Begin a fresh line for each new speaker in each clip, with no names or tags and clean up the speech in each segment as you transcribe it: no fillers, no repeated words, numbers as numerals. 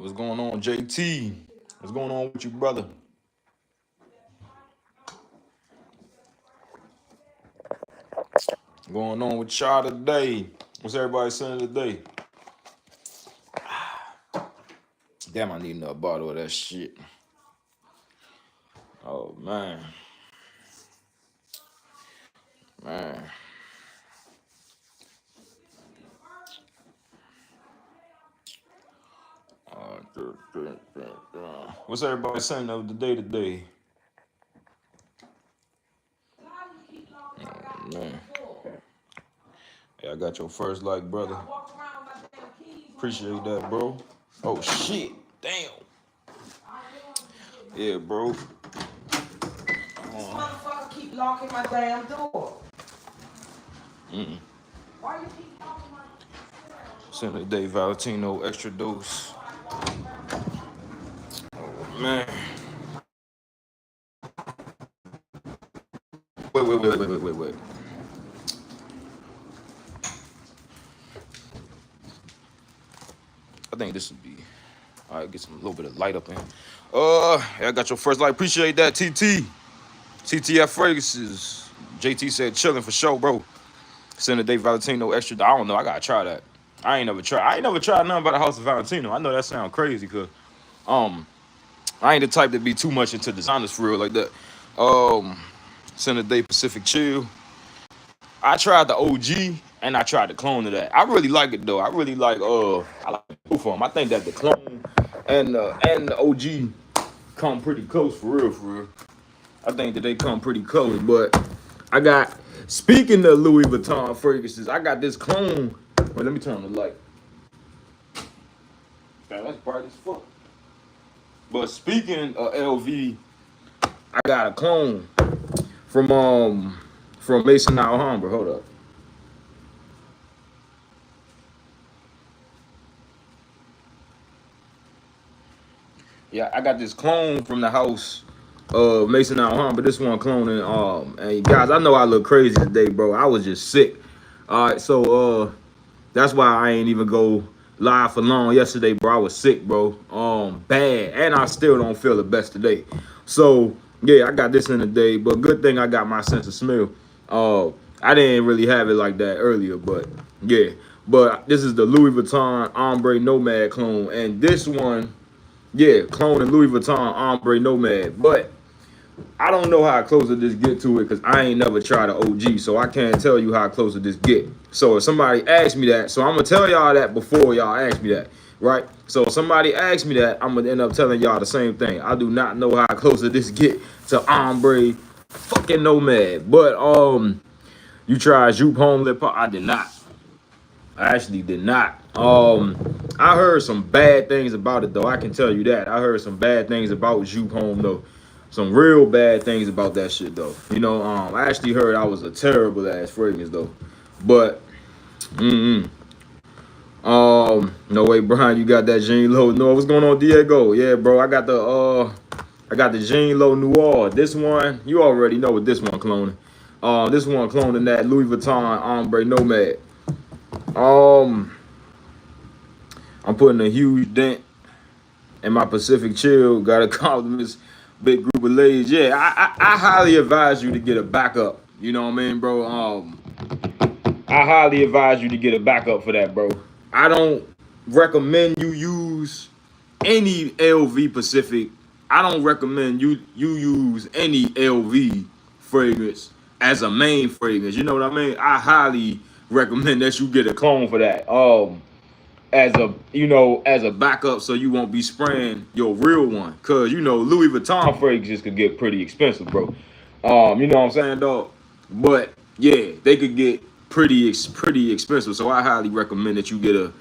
What's going on, JT? What's going on with you, brother? What's going on with y'all today? What's everybody saying today? Damn, I need another bottle of that shit. Oh man, man. What's everybody saying of the day today? Man, yeah, I got your first like, brother. Appreciate that, bro. Oh shit, damn. Yeah, bro.
Motherfucker keep locking my damn door. Why you keep locking my door?
Send a day Valentino extra dose. Man. Wait. I think this would be. All right, get some a little bit of light up in. Yeah, I got your first light. Appreciate that, TT. TTF Fragrances. JT said chilling for sure, bro. Send a day Valentino extra. I don't know. I gotta try that. I ain't never tried nothing about the House of Valentino. I know that sounds crazy, cause I ain't the type to be too much into designers for real like that. Send a day Pacific Chill. I tried the OG and I tried the clone of that. I really like it though. I really like I like both of them. I think that the clone and the OG come pretty close for real. I think that they come pretty close, but I got, speaking of Louis Vuitton fragrances, I got this clone. Wait, let me turn on the light. Man, that's bright as fuck. But speaking of LV, I got a clone from Maison Alhambra. Hold up. Yeah, I got this clone from the house of Maison Alhambra. This one cloning. And guys, I know I look crazy today, bro. I was just sick. All right, so that's why I ain't even go live for long yesterday, bro. I was sick, bro. Bad, and I still don't feel the best today. So yeah, I got this in the day, but good thing I got my sense of smell. I didn't really have it like that earlier, but yeah. But this is the Louis Vuitton Ombre Nomad clone, and this one. Yeah, clone and Louis Vuitton Ombre Nomad. But I don't know how close to this get to it because I ain't never tried an OG. So I can't tell you how close to this get. So if somebody asks me that, so I'm going to tell y'all that before y'all ask me that. Right? So if somebody asks me that, I'm going to end up telling y'all the same thing. I do not know how close to this get to Ombre fucking Nomad. But you tried Jupe Home Lip Pop? I did not. I actually did not. I heard some bad things about it though. I can tell you that. I heard some bad things about Jupe Home though. Some real bad things about that shit though. You know, I actually heard I was a terrible ass fragrance though. But no way, Brian, you got that Jean Lo. No, what's going on, Diego? Yeah, bro, I got the Jean Lo Noir. This one, you already know what this one cloning. This one cloning that Louis Vuitton Ombre Nomad. I'm putting a huge dent in my Pacific Chill. Got a compliments, big group of ladies. Yeah, I highly advise you to get a backup. You know what I mean, bro? I highly advise you to get a backup for that, bro. I don't recommend you use any LV Pacific. I don't recommend you use any LV fragrance as a main fragrance. You know what I mean? I highly recommend that you get a clone for that. As a backup, so you won't be spraying your real one, cause Louis Vuitton fragrances could get pretty expensive, bro. You know what I'm saying, dog? But yeah, they could get pretty expensive. So I highly recommend that you get a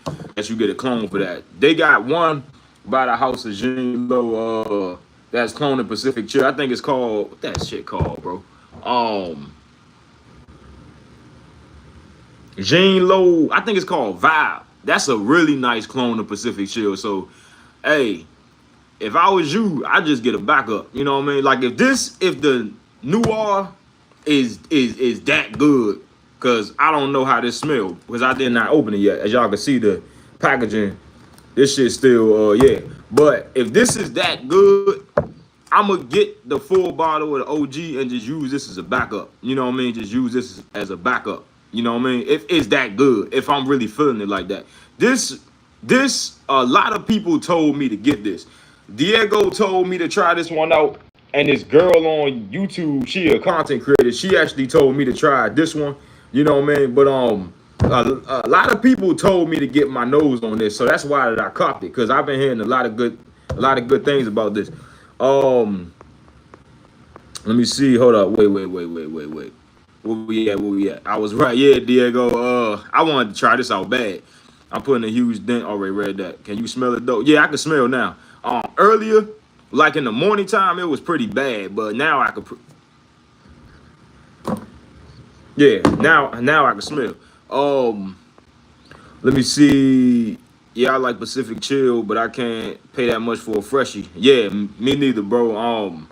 clone for that. They got one by the house of Jean Lo, that's cloning Pacific Chill. I think it's called, what that shit called, bro? Jean Lo, I think it's called Vibe. That's a really nice clone of Pacific Chill. So, hey, if I was you, I'd just get a backup. You know what I mean? Like if the Noir is that good, cause I don't know how this smells, because I did not open it yet. As y'all can see the packaging, this shit still yeah. But if this is that good, I'm gonna get the full bottle of the OG and just use this as a backup. You know what I mean? Just use this as a backup. You know what I mean? If it's that good, if I'm really feeling it like that. This, a lot of people told me to get this. Diego told me to try this one out, and this girl on YouTube, she a content creator. She actually told me to try this one. You know what I mean? But a lot of people told me to get my nose on this, so that's why that I copped it because I've been hearing a lot of good things about this. Um, Let me see. Hold up. Wait. Where we at? Where we at? I was right. Yeah, Diego. I wanted to try this out bad. I'm putting a huge dent. Already read that. Can you smell it though? Yeah, I can smell now. Earlier, like in the morning time, it was pretty bad, but now I could. Yeah, now I can smell. Um, Let me see. Yeah, I like Pacific Chill, but I can't pay that much for a freshie. Yeah, me neither, bro.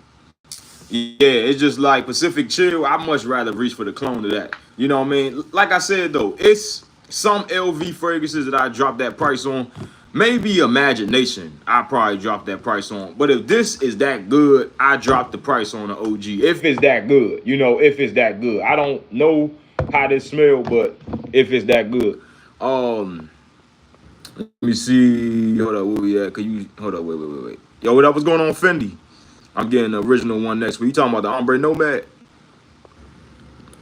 Yeah, it's just like Pacific Chill. I much rather reach for the clone of that. You know what I mean? Like I said though, it's some LV fragrances that I dropped that price on. Maybe Imagination, I probably dropped that price on. But if this is that good, I dropped the price on the OG. If it's that good, if it's that good. I don't know how this smell, but if it's that good. Let me see. Hold up, where we at? Can you hold up? Wait. Yo, what up? What's going on, Fendi? I'm getting the original one next week. You talking about the Ombre Nomad?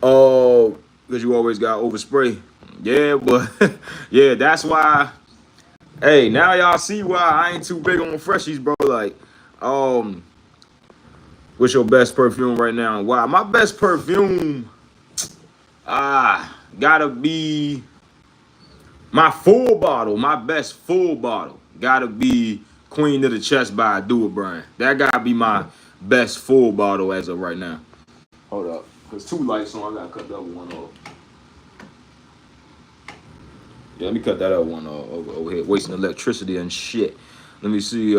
Oh, because you always got overspray. Yeah, but yeah, that's why. Hey, now y'all see why I ain't too big on freshies, bro. Like, um, what's your best perfume right now? Why? My best perfume, gotta be my full bottle. My best full bottle gotta be Queen of the Chest by Do It Brand. That gotta be my best full bottle as of right now. Hold up, cause two lights on. I gotta cut the other one off. Yeah, let me cut that other one off over here, wasting electricity and shit. Let me see.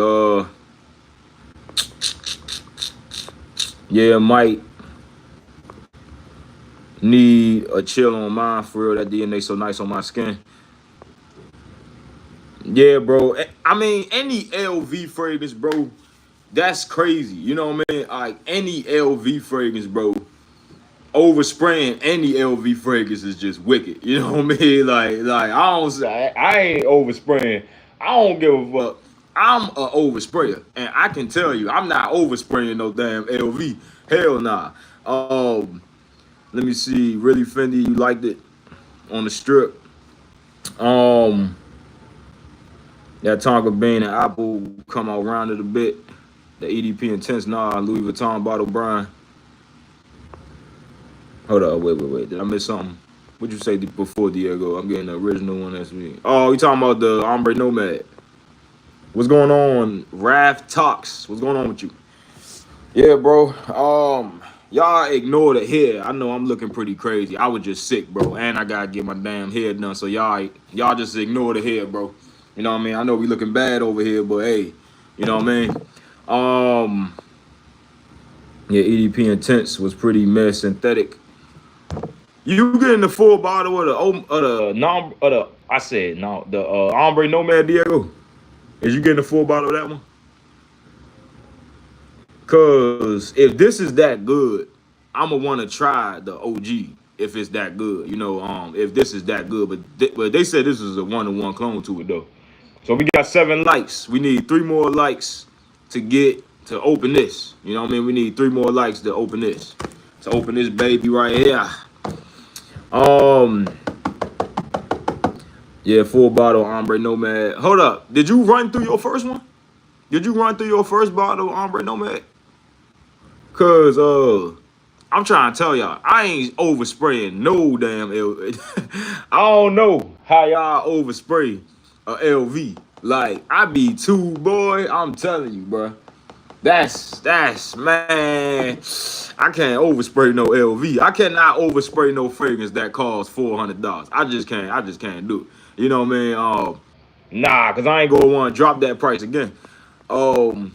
Yeah, might need a chill on mine for real. That DNA so nice on my skin. Yeah, bro. I mean, any LV fragrance, bro. That's crazy. You know what I mean? Like any LV fragrance, bro. Overspraying any LV fragrance is just wicked. You know what I mean? Like I ain't overspraying. I don't give a fuck. I'm a oversprayer, and I can tell you, I'm not overspraying no damn LV. Hell nah. Let me see. Really, Fendi, you liked it on the strip. Um, that Tonka Bean and Apple come out rounded a bit. The EDP Intense, nah. Louis Vuitton bottle brine. Hold up, wait. Did I miss something? What'd you say before, Diego? I'm getting the original one that's me. Oh, you talking about the Ombre Nomad. What's going on? Raph Talks. What's going on with you? Yeah, bro. Y'all ignore the hair. I know I'm looking pretty crazy. I was just sick, bro. And I gotta get my damn hair done. So y'all just ignore the hair, bro. You know what I mean? I know we looking bad over here, but hey, you know what I mean? Yeah, EDP Intense was pretty meh synthetic. You getting the full bottle of the I said no the Ombre Nomad Diego? Is you getting the full bottle of that one? Cause if this is that good, I'ma want to try the OG. If it's that good, if this is that good, but they said this is a 1-to-1 clone to it though. So we got 7 likes. We need 3 more likes to open this. You know what I mean? We need 3 more likes to open this. To open this baby right here. Um, yeah, full bottle Ombre Nomad. Hold up. Did you run through your first one? Did you run through your first bottle Ombre Nomad? Cause I'm trying to tell y'all, I ain't overspraying no damn LV. I don't know how y'all overspray a LV. Like I be too, boy. I'm telling you, bro. That's man. I can't overspray no LV. I cannot overspray no fragrance that costs $400. I just can't do it. You know what I mean? Nah, cause I ain't gonna want to drop that price again. Um,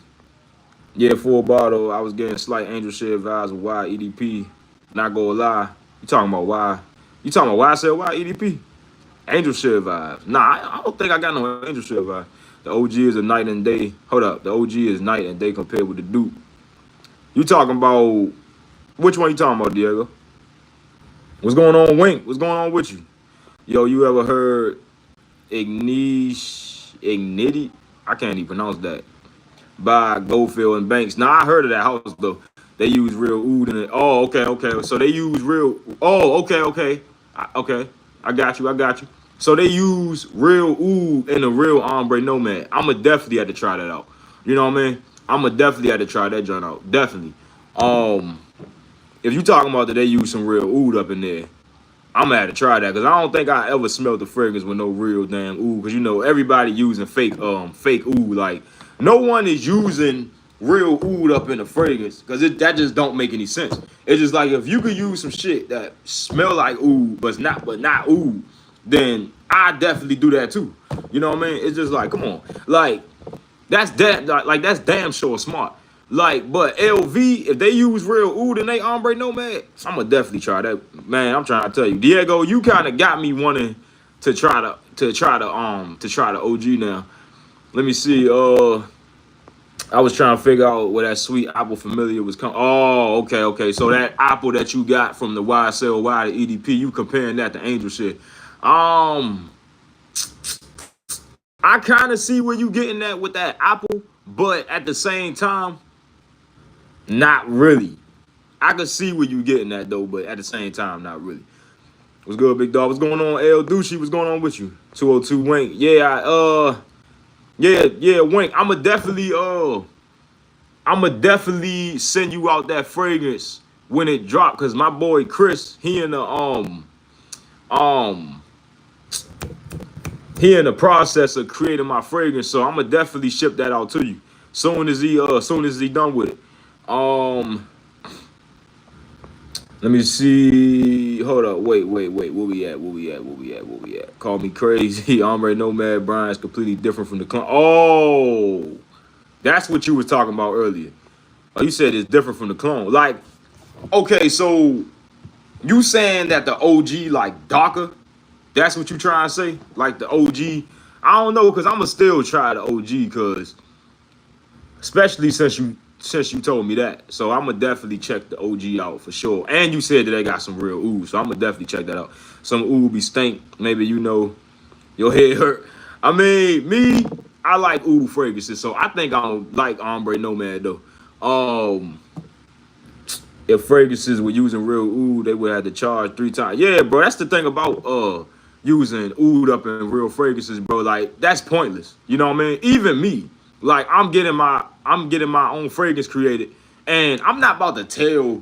yeah, full bottle. I was getting slight angel share vibes with why EDP. Not gonna lie. You talking about why? You talking about why I said why EDP? Angel share vibes. Nah, I don't think I got no angel share vibe. The OG is a night and day. Hold up, the OG is night and day compared with the dupe. You talking about which one? You talking about, Diego? What's going on, Wink? What's going on with you? Yo, you ever heard Igniti? I can't even pronounce that. By Goldfield and Banks. Now I heard of that house though. They use real oud in it. Oh, okay, okay. So they use real. Oh, okay, okay, okay. I got you. I got you. So they use real oud in a real ombre nomad. I'ma definitely have to try that out. You know what I mean? I'ma definitely have to try that joint out. Definitely. Um, if you talking about that they use some real oud up in there, I'm gonna have to try that because I don't think I ever smelled the fragrance with no real damn oud. Because you know everybody using fake oud. Like no one is using real oud up in the fragrance because that just don't make any sense. It's just like if you could use some shit that smell like oud but not oud, then I definitely do that too. You know what I mean? It's just like come on, like that's damn sure smart. Like, but LV, if they use real oud and they ombre nomad, I'm gonna definitely try that. Man, I'm trying to tell you, Diego, you kind of got me wanting to try the OG now. Let me see. I was trying to figure out where that sweet apple familiar was coming. Oh, okay, okay. So that apple that you got from the YSLY to EDP, you comparing that to Angel shit. I kind of see where you getting at with that apple, but at the same time, not really. I can see where you getting at though, but at the same time, not really. What's good, big dog? What's going on, L Ducci? What's going on with you? 202 Wink. Yeah, yeah, Wink. I'ma definitely send you out that fragrance when it drop, cause my boy Chris, um he in the process of creating my fragrance, so I'ma definitely ship that out to you. Soon as he done with it. Um Let me see. Hold up. Wait. Where we at? Call me crazy. Ombre Nomad Brian's completely different from the clone. Oh, that's what you was talking about earlier. Oh, you said it's different from the clone. Like, okay, so you saying that the OG like darker? That's what you trying to say? Like the OG? I don't know, cause I'ma still try the OG, cause especially since you told me that. So I'm gonna definitely check the OG out for sure. And you said that they got some real oud, so I'm gonna definitely check that out. Some oud be stink. Maybe you know your head hurt. I mean, me, I like oud fragrances, so I think I don't like ombre nomad though. Um, if fragrances were using real oud, they would have to charge 3 times. Yeah, bro, that's the thing about using oud up in real fragrances, bro. Like that's pointless. You know what I mean? Even me, like I'm getting my own fragrance created, and I'm not about to tell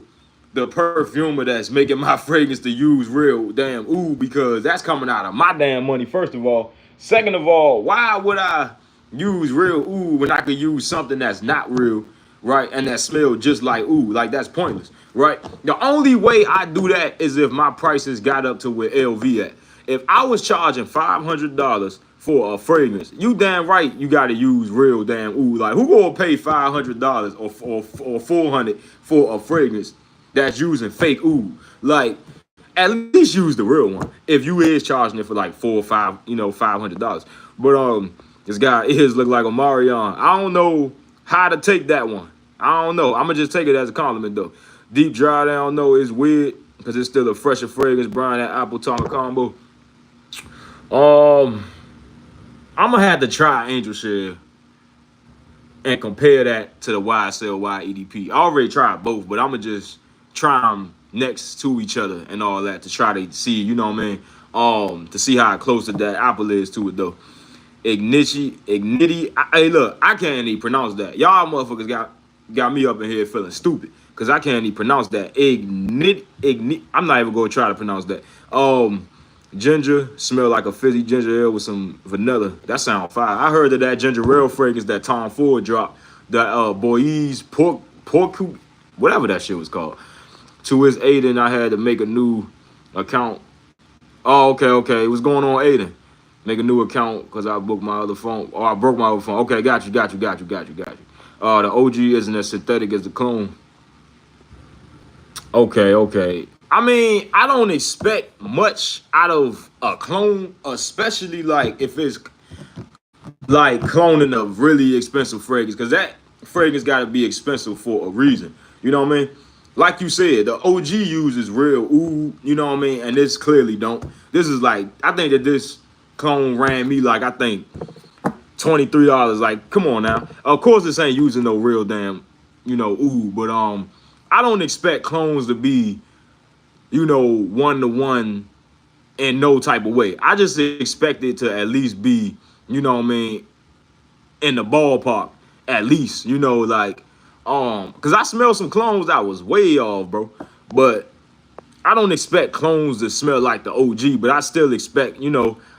the perfumer that's making my fragrance to use real damn oud because that's coming out of my damn money. First of all, second of all, why would I use real oud when I could use something that's not real, right? And that smell just like oud. Like that's pointless, right? The only way I do that is if my prices got up to where LV at. If I was charging $500 for a fragrance, you damn right you got to use real damn oud. Like who gonna pay $500 or $400 for a fragrance that's using fake oud? Like at least use the real one. If you is charging it for like $500. But this guy is look like a Marion. I don't know how to take that one. I don't know. I'm gonna just take it as a compliment though. Deep dry, I don't know. It's weird because it's still a fresher fragrance. Brian, that apple tongue combo. I'm gonna have to try Angel Share and compare that to the YSLY EDP. I already tried both, but I'm gonna just try them next to each other and all that to try to see, you know what I mean? To see how close that apple is to it though. Igniti. Hey, look, I can't even pronounce that. Y'all motherfuckers got me up in here feeling stupid because I can't even pronounce that. Ignit. I'm not even gonna try to pronounce that. Ginger, smell like a fizzy ginger ale with some vanilla. That sound fire. I heard that ginger ale fragrance that Tom Ford dropped, the Boy's pork, whatever that shit was called. To his Aiden, I had to make a new account. Oh, okay. What's going on, Aiden? Make a new account because I booked my other phone. Or I broke my other phone. Okay, got you. The OG isn't as synthetic as the clone. Okay. I mean, I don't expect much out of a clone, especially like if it's like cloning a really expensive fragrance, because that fragrance got to be expensive for a reason. You know what I mean? Like you said, the OG uses real ooh. You know what I mean? And this clearly don't. This is like, I think that this clone ran me like, I think $23. Like, come on now. Of course, this ain't using no real damn, ooh. But I don't expect clones to be, 1-to-1 in no type of way. I just expect it to at least be, in the ballpark, at least, like, because I smelled some clones that was way off, bro. But I don't expect clones to smell like the OG, but I still expect,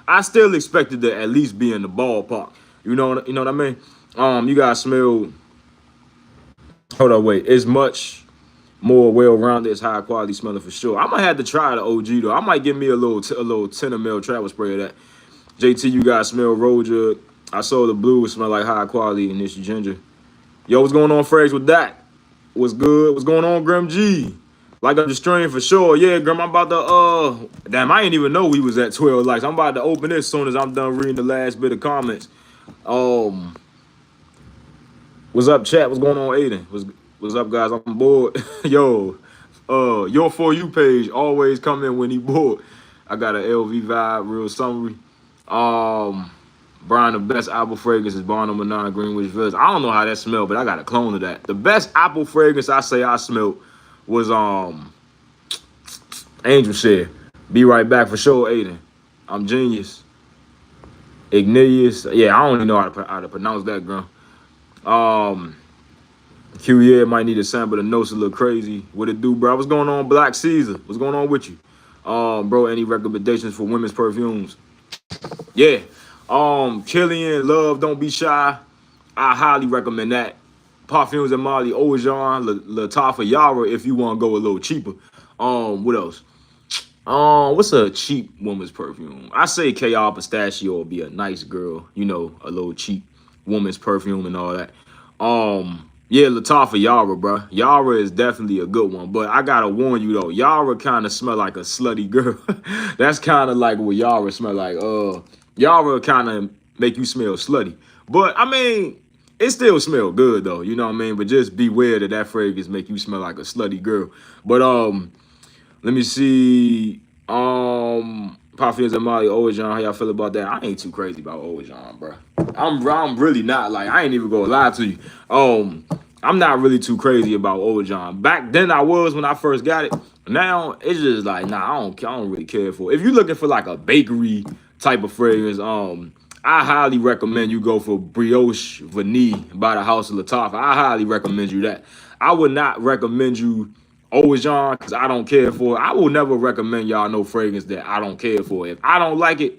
I still expected to at least be in the ballpark. You know what I mean? You guys smell. Hold on, wait. It's much more well-rounded, it's high quality smelling for sure. I might have to try the OG though. I might give me a little 10 ml travel spray of that. JT, you guys smell Roja. I saw the blue smell like high quality in this ginger. Yo, what's going on, Frags, with that? What's good? What's going on, Grim G? Like up the stream for sure. Yeah, Grim, I'm about to, damn, I didn't even know we was at 12 likes. I'm about to open this as soon as I'm done reading the last bit of comments. What's up, chat? What's going on, Aiden? What's up, guys? I'm bored. Yo, your For You page always come in when he bored. I got an LV vibe, real summary. Brian, the best apple fragrance is Bar Number 9 Greenwich Village. I don't know how that smelled, but I got a clone of that. The best apple fragrance I say I smelled was Angel Share. Be right back for sure, Aiden. I'm genius. Ignatius. Yeah, I don't even know how to pronounce that, girl. Q, yeah, might need a sample. The notes a little crazy. What it do, bro? What's going on, Black Caesar? What's going on with you? Bro, any recommendations for women's perfumes? Yeah. Killian, Love, Don't Be Shy. I highly recommend that. Parfums and Molly, Ojan, Latafa, Yara, if you want to go a little cheaper. What else? What's a cheap woman's perfume? I say KR Pistachio would be a nice girl, a little cheap woman's perfume and all that. Yeah, Latafa Yara, bro. Yara is definitely a good one, but I gotta warn you though, Yara kind of smell like a slutty girl. That's kind of like what Yara smell like. Yara kind of make you smell slutty, but I mean, it still smell good though. You know what I mean? But just beware that fragrance make you smell like a slutty girl. But let me see. Parfums and Molly, Ojan, how y'all feel about that? I ain't too crazy about Ojan, bro. I'm really not. Like, I ain't even gonna lie to you. I'm not really too crazy about Ojan. Back then I was when I first got it. Now it's just like, nah, I don't really care for it. If you're looking for like a bakery type of fragrance, I highly recommend you go for Brioche Vanille by the House of Latafa. I highly recommend you that. I would not recommend you Ojan because I don't care for it. I will never recommend y'all no fragrance that I don't care for. If I don't like it,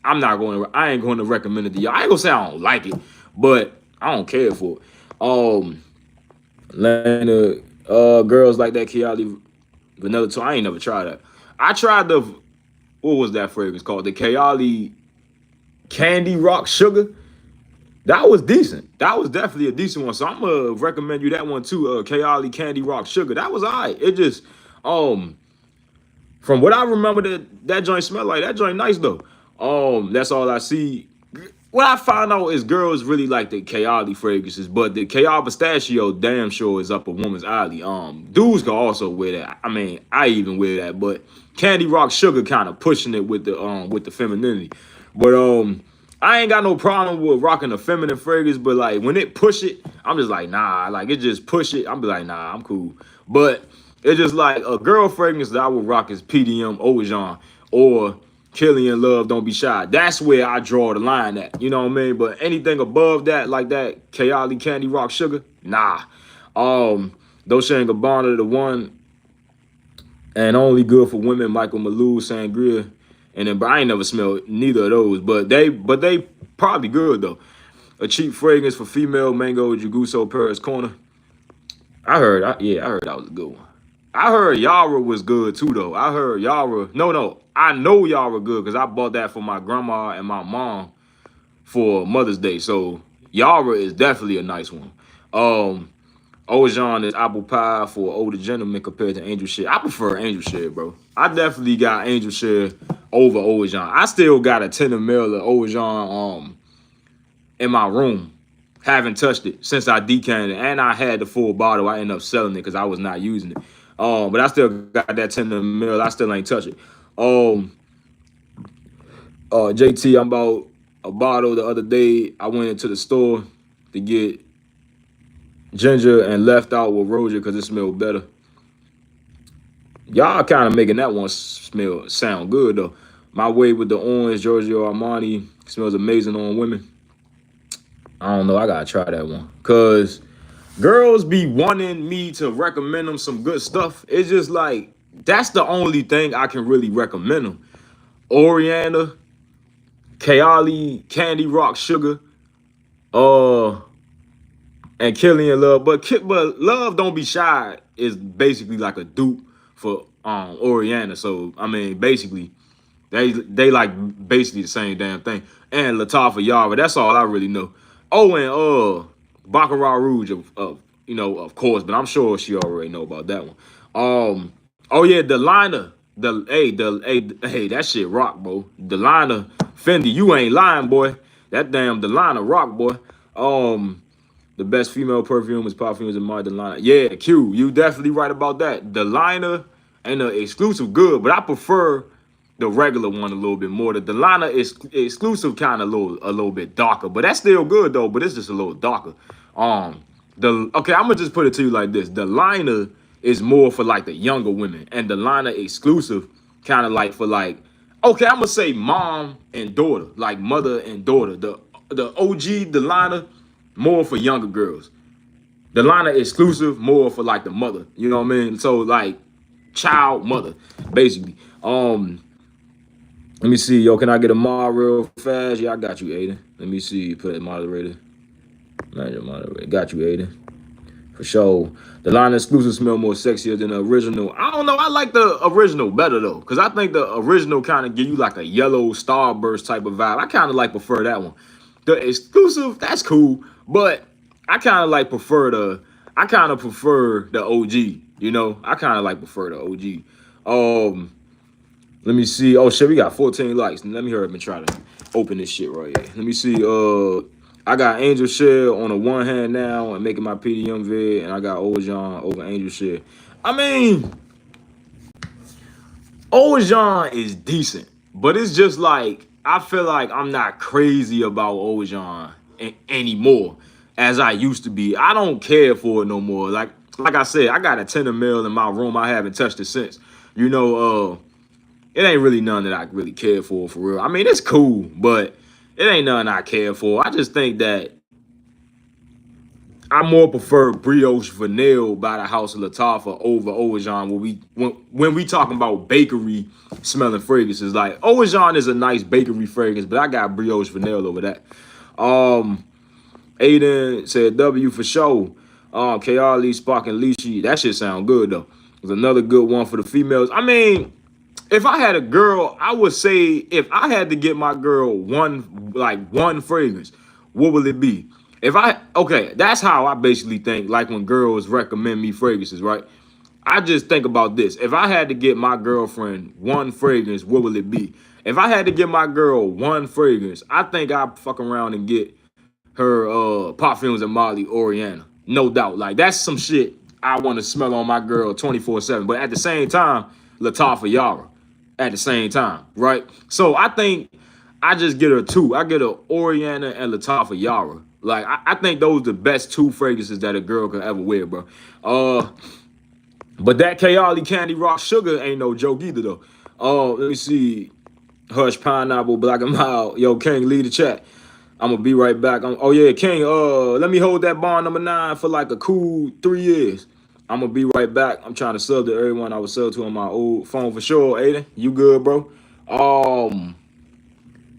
I ain't going to recommend it to y'all. I ain't gonna say I don't like it, but I don't care for it. Lana, girls like that Kiali Vanilla too. I ain't never tried that. I tried what was that fragrance called? The Kiali Candy Rock Sugar. That was decent. That was definitely a decent one. So I'm gonna recommend you that one too. Kiali Candy Rock Sugar. That was alright. It just from what I remember that joint smelled like. That joint nice though. That's all I see. What I found out is girls really like the Kiali fragrances, but the KR Pistachio damn sure is up a woman's alley. Dudes can also wear that. I mean, I even wear that, but Candy Rock Sugar kind of pushing it with the femininity. But I ain't got no problem with rocking a feminine fragrance, but like when it push it, I'm just like, nah. Like it just push it, I'm be like, nah, I'm cool. But it's just like a girl fragrance that I would rock is PDM Ojan or Killian Love, Don't Be Shy. That's where I draw the line at. You know what I mean? But anything above that, like that Kiali Candy Rock Sugar, nah. Dolce & Gabbana, the one and only good for women, Michael Malou, Sangria. And then, but I ain't never smelled neither of those. But they probably good though. A cheap fragrance for female, Mango, Jaguso, Paris Corner. I heard that was a good one. I heard Yara was good too though. I heard Yara. No, I know Yara good because I bought that for my grandma and my mom for Mother's Day. So Yara is definitely a nice one. Ojan is apple pie for older gentlemen compared to Angel Share. I prefer Angel Share, bro. I definitely got Angel Share over Ojan. I still got a 10 ml of Ojan in my room. Haven't touched it since I decanted it, and I had the full bottle. I ended up selling it because I was not using it. But I still got that 10 ml. I still ain't touch it. Um, JT, I'm about a bottle the other day. I went into the store to get ginger and left out with Roger because it smelled better. Y'all kind of making that one sound good though. My way with the orange Giorgio Armani smells amazing on women. I don't know. I gotta try that one because girls be wanting me to recommend them some good stuff. It's just like that's the only thing I can really recommend them. Oriana, Kayali, Candy Rock Sugar, uh, and Killian Love. But Love Don't Be Shy is basically like a dupe for Oriana. So I mean, basically, they like basically the same damn thing. And Latifah Yara, that's all I really know. Oh, and Baccarat Rouge of course, but I'm sure she already know about that one. Oh yeah, the liner, hey, that shit rock, bro. The liner, Fendi, you ain't lying, boy. That damn the liner rock, boy. The best female perfume is perfumes in my Delina. Yeah, Q, you definitely right about that. The liner ain't an exclusive good, but I prefer the regular one a little bit more. The Delina is exclusive kind of a little bit darker, but that's still good though. But it's just a little darker. Okay, I'm gonna just put it to you like this: the liner is more for like the younger women, and the liner exclusive kind of like for like, okay, I'm gonna say mom and daughter, like mother and daughter. The OG, the liner, more for younger girls. The liner exclusive, more for like the mother. You know what I mean? So like child mother, basically. Let me see, yo. Can I get a mod real fast? Yeah, I got you, Aiden. Let me see. Put it moderator. Manager moderator. Got you, Aiden. For sure. The line exclusive smell more sexier than the original. I don't know. I like the original better though, because I think the original kind of give you like a yellow starburst type of vibe. I kind of like prefer that one. The exclusive, that's cool, but I kind of like prefer the. I kind of prefer the OG. You know, I kind of like prefer the OG. Let me see. Oh shit, we got 14 likes. Let me hurry up and try to open this shit right here. Let me see. I got Angel Shell on the one hand now and making my PDM vid, and I got Ojan over Angel Shell. I mean, Ojan is decent, but it's just like I feel like I'm not crazy about Ojan anymore as I used to be. I don't care for it no more. Like I said, I got a 10 ml in my room. I haven't touched it since. You know, it ain't really none that I really care for real. I mean, it's cool, but it ain't nothing I care for. I just think that I more prefer Brioche Vanille by the House of Latifah over Ojan when we talking about bakery smelling fragrances. Like Ojan is a nice bakery fragrance, but I got Brioche Vanille over that. Aiden said W for sure. KR Lee, Spock, and Lishi. That shit sound good though. There's another good one for the females. I mean, if I had a girl, I would say if I had to get my girl one fragrance, what will it be? Okay, that's how I basically think, like when girls recommend me fragrances, right? I just think about this. If I had to get my girlfriend one fragrance, what will it be? If I had to get my girl one fragrance, I think I'd fuck around and get her Parfums and Molly Oriana. No doubt. Like that's some shit I want to smell on my girl 24/7. But at the same time, Latifah Yara. At the same time, right? So I think I just get her two. I get her Oriana and Latifah Yara. Like I think those are the best two fragrances that a girl could ever wear, bro. But that Kayali Candy Rock Sugar ain't no joke either though. Let me see. Hush Pineapple Black and Mild. Yo, King, lead the chat. I'm gonna be right back. Oh yeah, King. Let me hold that bond number 9 for like a cool 3 years. I'm gonna be right back. I'm trying to sub to everyone I was sub to on my old phone for sure. Aiden, you good, bro?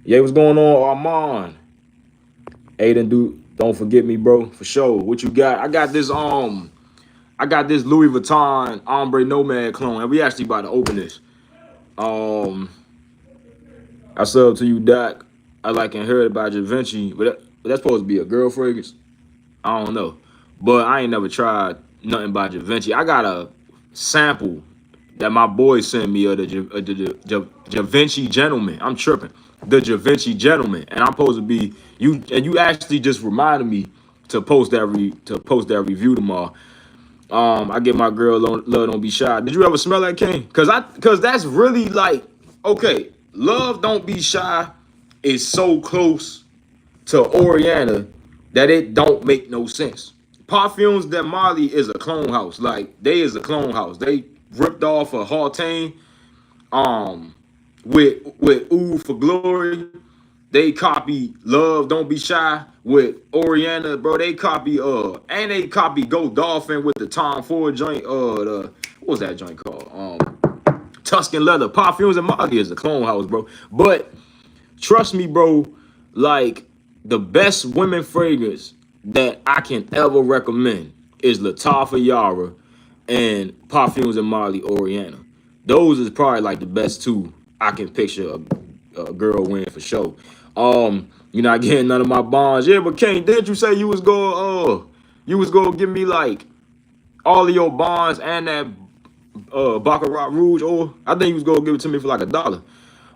Yeah, what's going on, Armand? Aiden, don't forget me, bro, for sure. What you got? I got this Louis Vuitton Ombre Nomad clone, and we actually about to open this. I sub to you, Doc. I like and heard about Givenchy, but that's supposed to be a girl fragrance. I don't know, but I ain't never tried nothing by Givenchy. I got a sample that my boy sent me of the Givenchy Gentleman. I'm tripping. the Da Vinci Gentleman, and I'm supposed to be you. And you actually just reminded me to post that review tomorrow. I get my girl love don't be shy. Did you ever smell that, King? Cause that's really like okay. Love don't be shy is so close to Oriana that it don't make no sense. Parfums de Marley is a clone house. Like they is a clone house. They ripped off a Hartain um with Ooh for Glory. They copy Love Don't Be Shy with Oriana, bro. They copy and they copy Go Dolphin with the Tom Ford joint. The what was that joint called? Tuscan Leather. Parfums and Marley is a clone house, bro. But trust me, bro, like the best women fragrance that I can ever recommend is Lattafa Yara and Parfums and Marley Oriana. Those is probably like the best two I can picture a girl wearing for sure. You're not getting none of my bonds. Yeah, but King, didn't you say you was gonna give me like all of your bonds and that Baccarat Rouge, or I think you was gonna give it to me for like $1.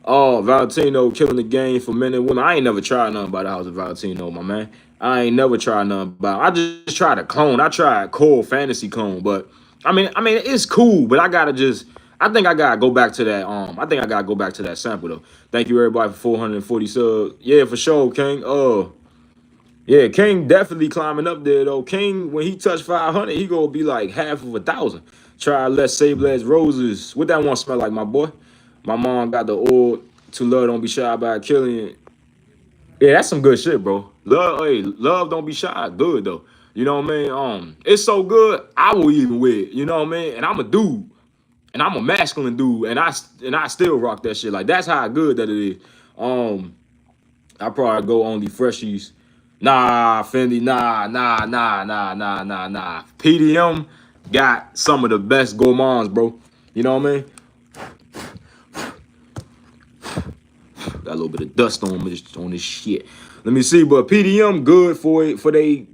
Oh, Valentino killing the game for men and women. I ain't never tried nothing by the house of Valentino, my man. I ain't never tried nothing about. I just tried a clone. I tried Core Fantasy clone, but I mean, it's cool. But I gotta just. I think I gotta go back to that. I think I gotta go back to that sample though. Thank you everybody for 440 subs. Yeah, for sure, King. Yeah, King definitely climbing up there though. King, when he touched 500, he gonna be like half of 1,000. Try less Sable as Roses. What that one smell like, my boy? My mom got the old To Love Don't Be Shy by Killing. Yeah, that's some good shit, bro. Love Don't Be Shy, good though. You know what I mean? It's so good, I will even wear it. You know what I mean? And I'm a dude, and I'm a masculine dude, and I still rock that shit. Like that's how good that it is. I probably go only freshies. Nah, Fendi, nah. PDM got some of the best gourmands, bro. You know what I mean? Got a little bit of dust on this shit. Let me see, but PDM good for it for they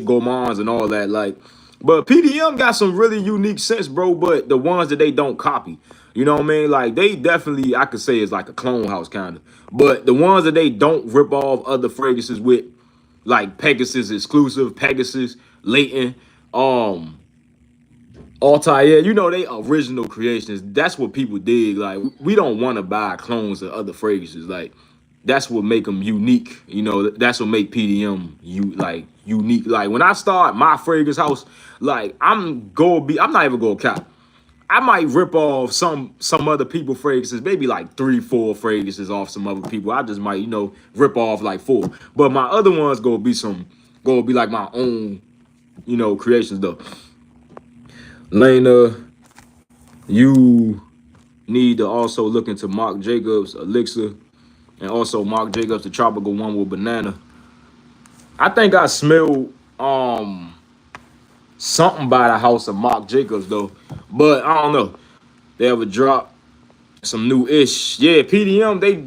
gourmands and all that. Like, but PDM got some really unique scents, bro. But the ones that they don't copy, you know what I mean? Like they definitely, I could say, is like a clone house kind of. But the ones that they don't rip off other fragrances with, like Pegasus exclusive, Pegasus, Leighton, Altair, you know, they original creations. That's what people dig. Like, we don't want to buy clones of other fragrances. Like, that's what make them unique. You know, that's what make PDM unique. Like, when I start my fragrance house, like, I'm not even gonna cap. I might rip off some other people fragrances, maybe like 3-4 fragrances off some other people. I just might, rip off like 4. But my other ones gonna be like my own, creations though. Lena, you need to also look into Marc Jacobs Elixir and also Marc Jacobs the tropical one with banana. I think I smelled something by the house of Marc Jacobs though, but I don't know. They ever dropped some new ish? Yeah, PDM they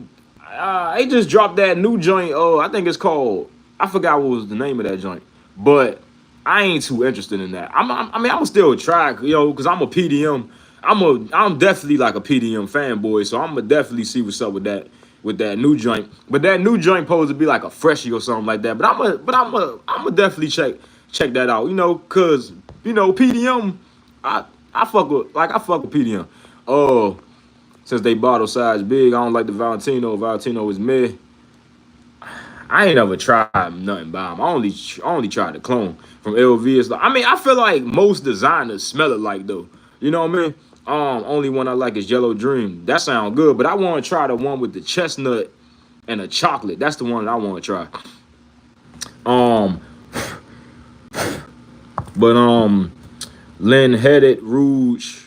just dropped that new joint. I think it's called, I forgot what was the name of that joint, but I ain't too interested in that. I mean, I'm still try, because I'm a PDM. I'm definitely like a PDM fanboy, so I'm gonna definitely see what's up with that new joint. But that new joint supposed to be like a freshie or something like that. But I'm gonna definitely check that out. Cause PDM, I fuck with PDM. Since they bottle size big, I don't like the Valentino. Valentino is mid. I ain't ever tried nothing by them. I only tried the clone from LV. It's like, I mean, I feel like most designers smell it like though. You know what I mean? Only one I like is Yellow Dream. That sounds good, but I want to try the one with the chestnut and the chocolate. That's the one that I want to try. But Lynn Headed Rouge.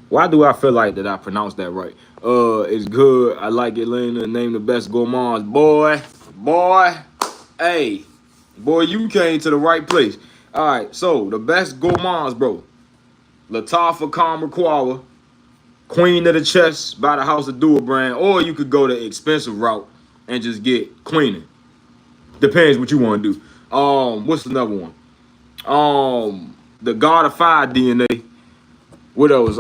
Why do I feel like that I pronounced that right? It's good. I like it, Lena. Name the best gourmands. Boy, hey, boy, you came to the right place. All right, so the best gourmands, bro. Lattafa Kamarakwara, Queen of the Chest by the House of Dua brand, or you could go the expensive route and just get Queening. Depends what you want to do. What's another one? The God of Fire DNA. What else?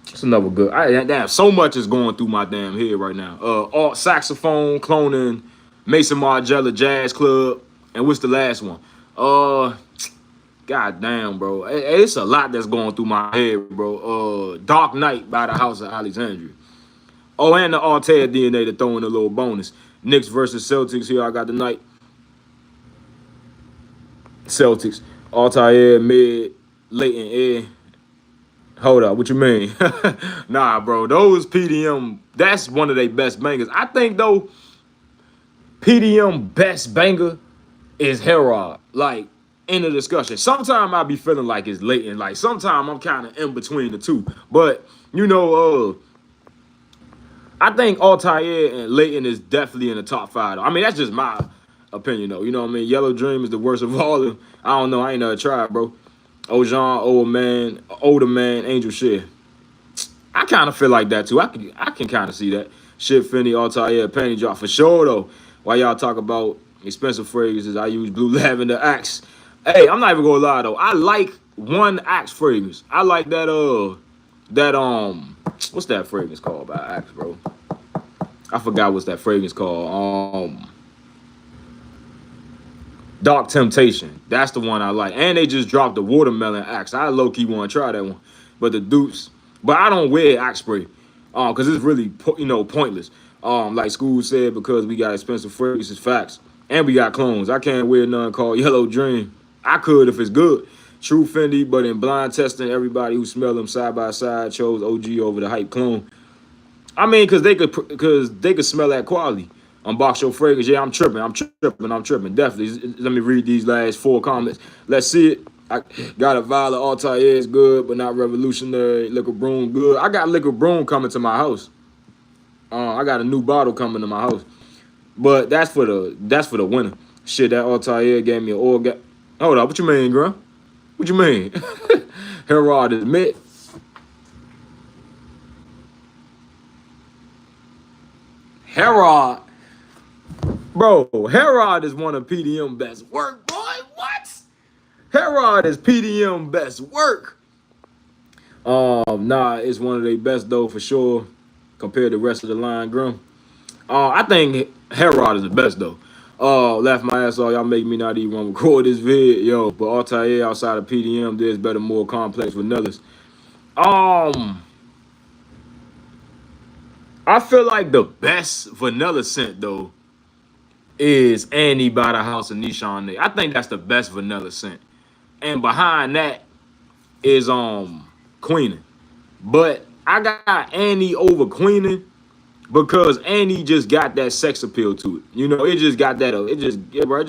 It's another good. Damn, so much is going through my damn head right now. Alt saxophone cloning, Mason Margiela Jazz Club, and what's the last one? God damn, bro, it's a lot that's going through my head, bro. Dark Knight by the House of Alexandria. Oh, and the Altair DNA to throw in a little bonus. Knicks versus Celtics. Here I got the night. Celtics. Altair mid, Leighton Air. Hold up, what you mean? Nah, bro, those PDM, that's one of their best bangers. I think though, PDM best banger is Herod. Like, in the discussion. Sometimes I be feeling like it's Leighton. Like, sometimes I'm kind of in between the two. But, you know, I think Altair and Leighton is definitely in the top five. Though. I mean, that's just my opinion, though. You know what I mean? Yellow Dream is the worst of all of them. I don't know. I ain't never tried, bro. Ojan, older man, Angel Share. I kind of feel like that too. I can kind of see that. Shit, Finney, Altair, Panty Drop for sure though. While y'all talk about expensive fragrances, I use Blue Lavender Axe. Hey, I'm not even gonna lie though. I like one Axe fragrance. I like what's that fragrance called by Axe, bro? I forgot what's that fragrance called. Dark Temptation. That's the one I like. And they just dropped the watermelon Axe. I low key want to try that one. But the dupes. But I don't wear Axe spray. Because it's really pointless. Like School said, because we got expensive fragrances, facts. And we got clones. I can't wear none called Yellow Dream. I could if it's good. True Fendi, but in blind testing, everybody who smelled them side by side chose OG over the hype clone. I mean, because they could smell that quality. Unbox your fragrance. Yeah, I'm tripping. Definitely. Let me read these last 4 comments. Let's see it. I got a Violet Altair is good, but not revolutionary. Liquid Broom good. I got Liquid Broom coming to my house. I got a new bottle coming to my house. But that's for the winter. Shit, that Altair gave me an orgasm. Hold up, what you mean, girl? What you mean? Herod is mid. Herod. Bro, Herod is one of PDM best work, boy. What? Herod is PDM best work. Nah, it's one of their best though for sure compared to the rest of the line, Grim. I think Herod is the best though. Laugh my ass off. Y'all make me not even want to record this vid, yo. But Altair outside of PDM, there's better, more complex vanillas. I feel like the best vanilla scent though is Annie by the House of Nishan. I think that's the best vanilla scent. And behind that is Queenin. But I got Annie over Queenin because Annie just got that sex appeal to it. You know, it just got that it just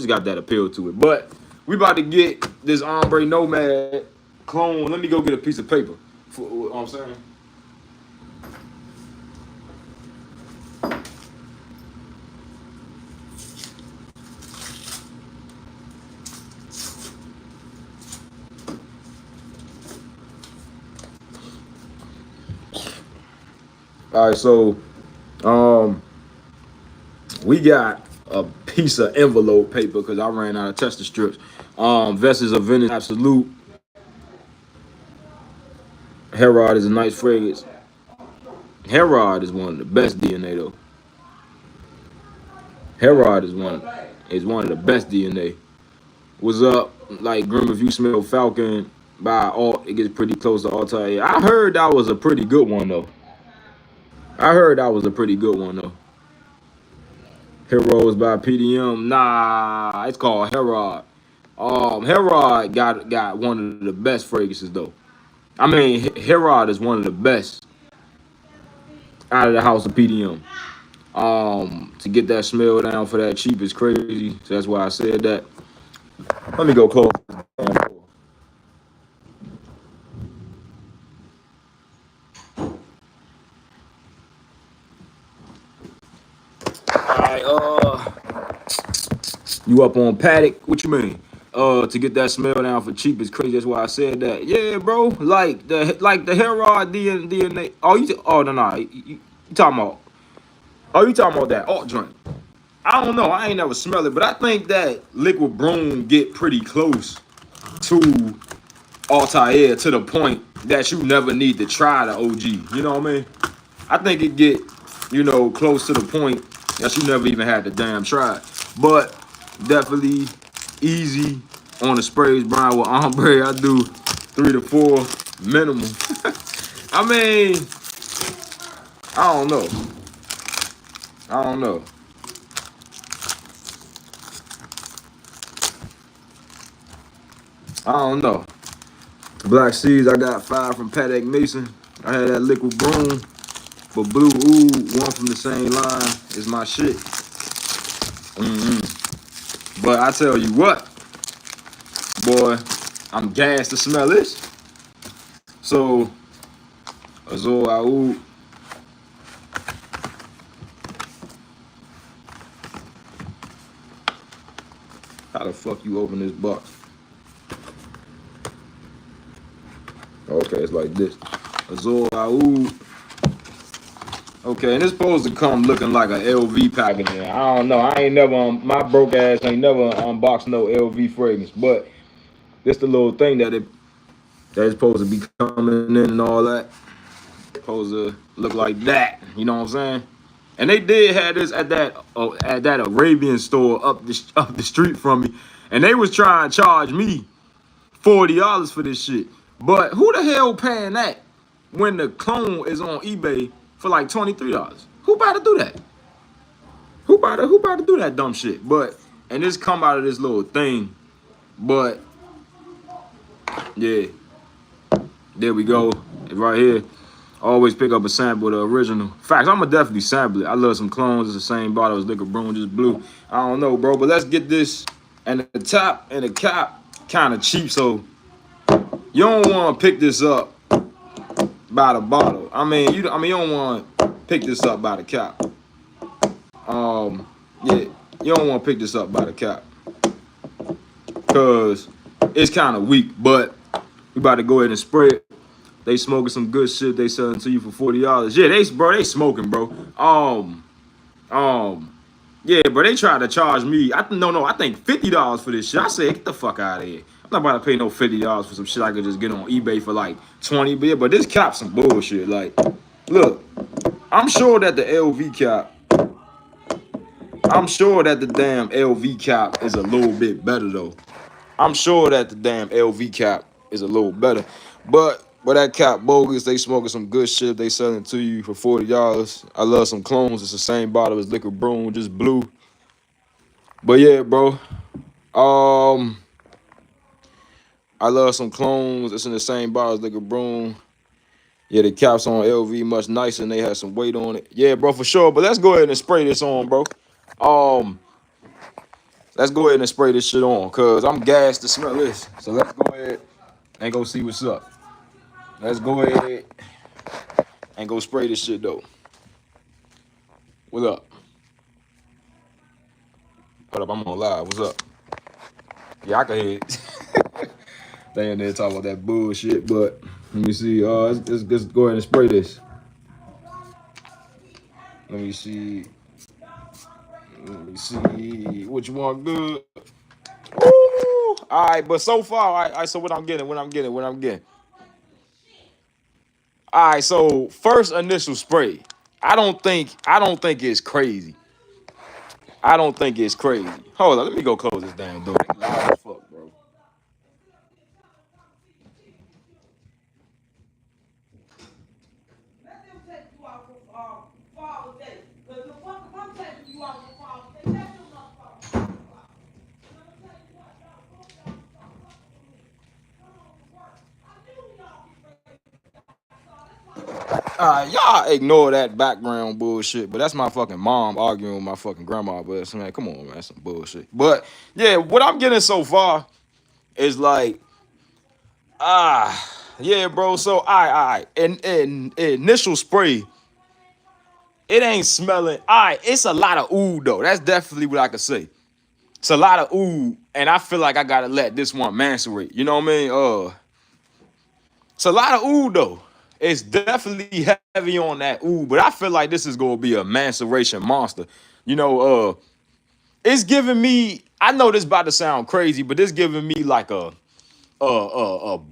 got that appeal to it. But we about to get this Ombre Nomad clone. Let me go get a piece of paper. For, you know what I'm saying? All right, so we got a piece of envelope paper because I ran out of tester strips. Vessels of Venice Absolute. Herod is a nice fragrance. Herod is one of the best DNA though. Herod is one of the best DNA. What's up? Like Grim, if you smell Falcon by Alt, it gets pretty close to Altair. I heard that was a pretty good one though. Heroes by PDM. Nah, it's called Herod. Herod got one of the best fragrances though. I mean, Herod is one of the best out of the house of PDM. To get that smell down for that cheap is crazy. So that's why I said that. Let me go close. Alright, you up on Paddock? What you mean? To get that smell down for cheap is crazy. That's why I said that. Yeah, bro. Like the Herod DNA. No. You talking about? Oh, you talking about that alt drink? I don't know. I ain't never smelled it, but I think that Liquid Broom get pretty close to Altair to the point that you never need to try the OG. You know what I mean? I think it get, you know, close to the point that you never even had to damn try. But definitely easy on the sprays, Brian. With ombre, I do 3 to 4 minimum. I mean, I don't know. I don't know. I don't know. Black Seeds, I got 5 from Patek Mason. I had that liquid broom. But Blue Oud, one from the same line, is my shit. But I tell you what, boy, I'm gassed to smell this. So, Azor Oud. How the fuck you open this box? Okay, it's like this. Azor Oud. Okay, and it's supposed to come looking like an LV packaging. I don't know. I ain't never, my broke ass ain't never unboxed no LV fragrance. But this the little thing that's supposed to be coming in and all that. Supposed to look like that. You know what I'm saying? And they did have this at that Arabian store up the street from me, and they was trying to charge me $40 for this shit. But who the hell paying that when the clone is on eBay for like $23? Who about to do that? Who about to do that dumb shit? But and this come out of this little thing. But yeah, there we go. Right here. Always pick up a sample of the original. Facts, I'ma definitely sample it. I love some clones. It's the same bottle as Liquor Broom, just blue. I don't know, bro, but let's get this. And the top and the cap kind of cheap, so you don't want to pick this up by the bottle. You don't want to pick this up by the cap. Yeah, you don't want to pick this up by the cap because it's kind of weak. But we about to go ahead and spray it. They smoking some good shit. They selling to you for $40. Yeah, they smoking, bro. Yeah, bro. They tried to charge me. I think $50 for this shit. I said, get the fuck out of here. I'm not about to pay no $50 for some shit I could just get on eBay for like 20. But this cap some bullshit. Like, look, I'm sure that the LV cap. I'm sure that the damn LV cap is a little bit better though. I'm sure that the damn LV cap is a little better, but that cap bogus. They smoking some good shit. They selling to you for $40. I love some clones. It's the same bottle as Liquor Broom, just blue. But yeah, bro. I love some clones. It's in the same bottle as Liquor Broom. Yeah, the caps on LV much nicer and they had some weight on it. Yeah, bro, for sure. But let's go ahead and spray this on, bro. Let's go ahead and spray this shit on, cause I'm gassed to smell this. So let's go ahead and go see what's up. Let's go ahead and go spray this shit though. What's up? Hold up, I'm on live. What's up? Yeah, I can hear it. They in there talking about that bullshit, but let me see. Let's go ahead and spray this. Let me see. Which one good? Ooh. All right, but so far, all right, so what I'm getting. All right, so first initial spray. I don't think it's crazy. I don't think it's crazy. Hold on, let me go close this damn door. It's loud as fuck, bro.
Let them take you out for Father's Day. Because the fuck if I'm taking you out for Father's Day, that's your motherfucker. Let them take you out. Y'all both y'all start fucking with me. Come on to work. I knew y'all get ready to that's why
Y'all ignore that background bullshit, but that's my fucking mom arguing with my fucking grandma. But man, come on, man, that's some bullshit. But yeah, what I'm getting so far is like, yeah, bro. So all right. In initial spray, it ain't smelling. All right, it's a lot of oud though. That's definitely what I could say. It's a lot of oud, and I feel like I gotta let this one macerate. You know what I mean? It's a lot of oud though. It's definitely heavy on that oud, but I feel like this is gonna be a maceration monster. You know, it's giving me. I know this about to sound crazy, but this giving me like a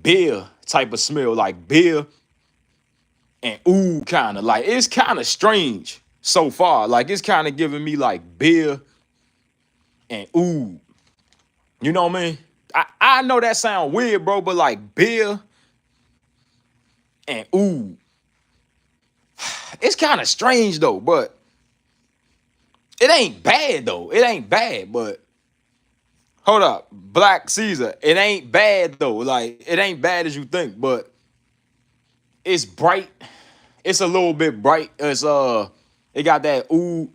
beer type of smell, like beer and oud kind of. Like it's kind of strange so far. Like it's kind of giving me like beer and oud. You know what I mean? I know that sound weird, bro, but like beer and oud. It's kind of strange though, but it ain't bad though. It ain't bad, but hold up. Black Caesar, it ain't bad though. Like it ain't bad as you think, but it's bright. It's a little bit bright. It got that oud.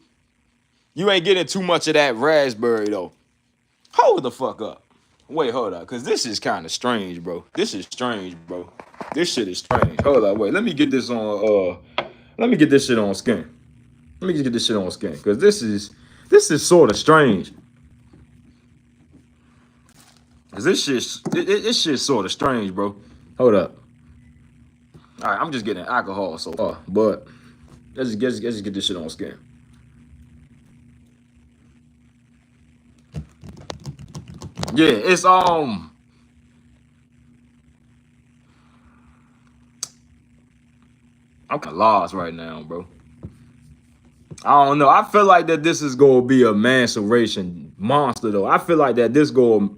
You ain't getting too much of that raspberry though. Hold the fuck up. Wait, hold up, cause this is kind of strange, bro. This is strange, bro. This shit is strange. Hold up, wait. Let me get this on. Let me get this shit on skin. Let me just get this shit on skin, cause this is sort of strange. Cause this shit's sort of strange, bro. Hold up. All right, I'm just getting alcohol so far, but let's just get this shit on skin. Yeah, it's I'm kind of lost right now, bro. I don't know. I feel like that this is gonna be a maceration monster, though. I feel like that this gonna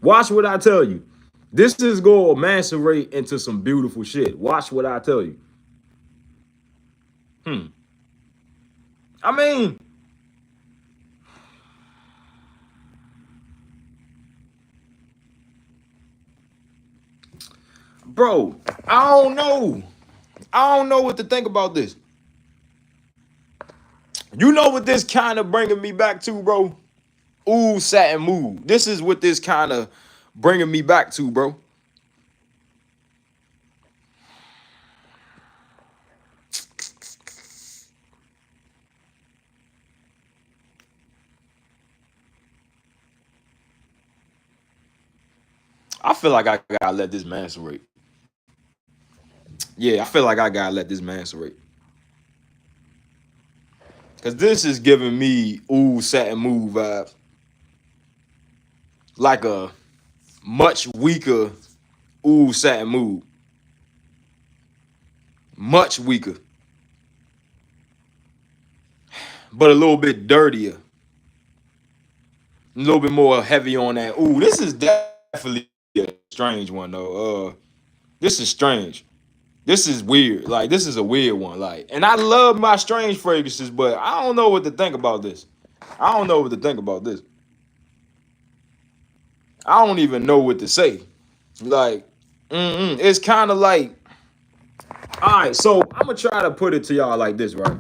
watch what I tell you. This is gonna macerate into some beautiful shit. Watch what I tell you. I mean, bro, I don't know. I don't know what to think about this. You know what this kind of bringing me back to, bro? Ooh, satin mood. This is what this kind of bringing me back to, bro. I feel like I gotta let this macerate. Yeah, I feel like I gotta let this macerate. Cause this is giving me ooh satin mood vibes. Like a much weaker ooh satin mood. Much weaker. But a little bit dirtier. A little bit more heavy on that. Ooh, this is definitely a strange one though. This is strange. This is weird. Like this is a weird one. Like, and I love my strange fragrances, but I don't know what to think about this. I don't know what to think about this. I don't even know what to say. Like, it's kind of like, all right. So I'm gonna try to put it to y'all like this, right?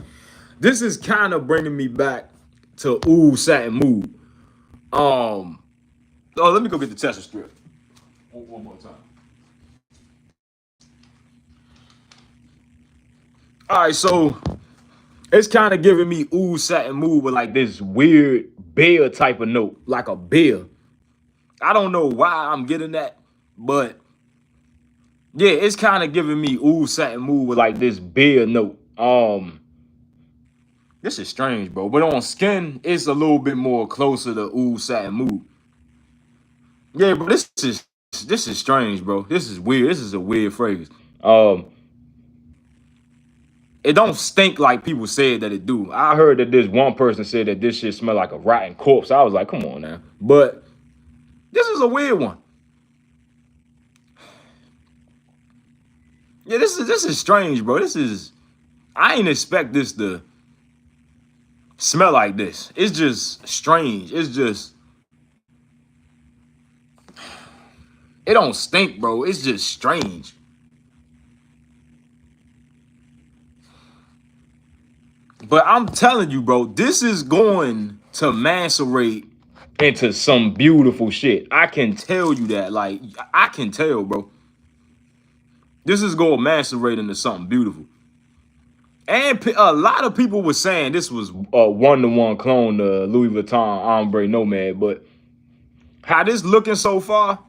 This is kind of bringing me back to ooh satin mood. Oh, let me go get the Tesla strip one more time. All right, so it's kind of giving me ooh satin mood with like this weird beer type of note, like a beer. I don't know why I'm getting that, but yeah, it's kind of giving me ooh satin mood with like this beer note. This is strange, bro. But on skin, it's a little bit more closer to ooh satin mood. Yeah, but this is strange, bro. This is weird. This is a weird phrase. Um, it don't stink like people said that it do. I heard that this one person said that this shit smell like a rotten corpse. I was like, come on now. But this is a weird one. Yeah, this is strange, bro. I ain't expect this to smell like this. It's just strange. It's just it don't stink, bro. It's just strange. But I'm telling you, bro, this is going to macerate into some beautiful shit. I can tell you that. Like, I can tell, bro. This is going to macerate into something beautiful. And a lot of people were saying this was a one-to-one clone to Louis Vuitton Ombre Nomad. But how this looking so far,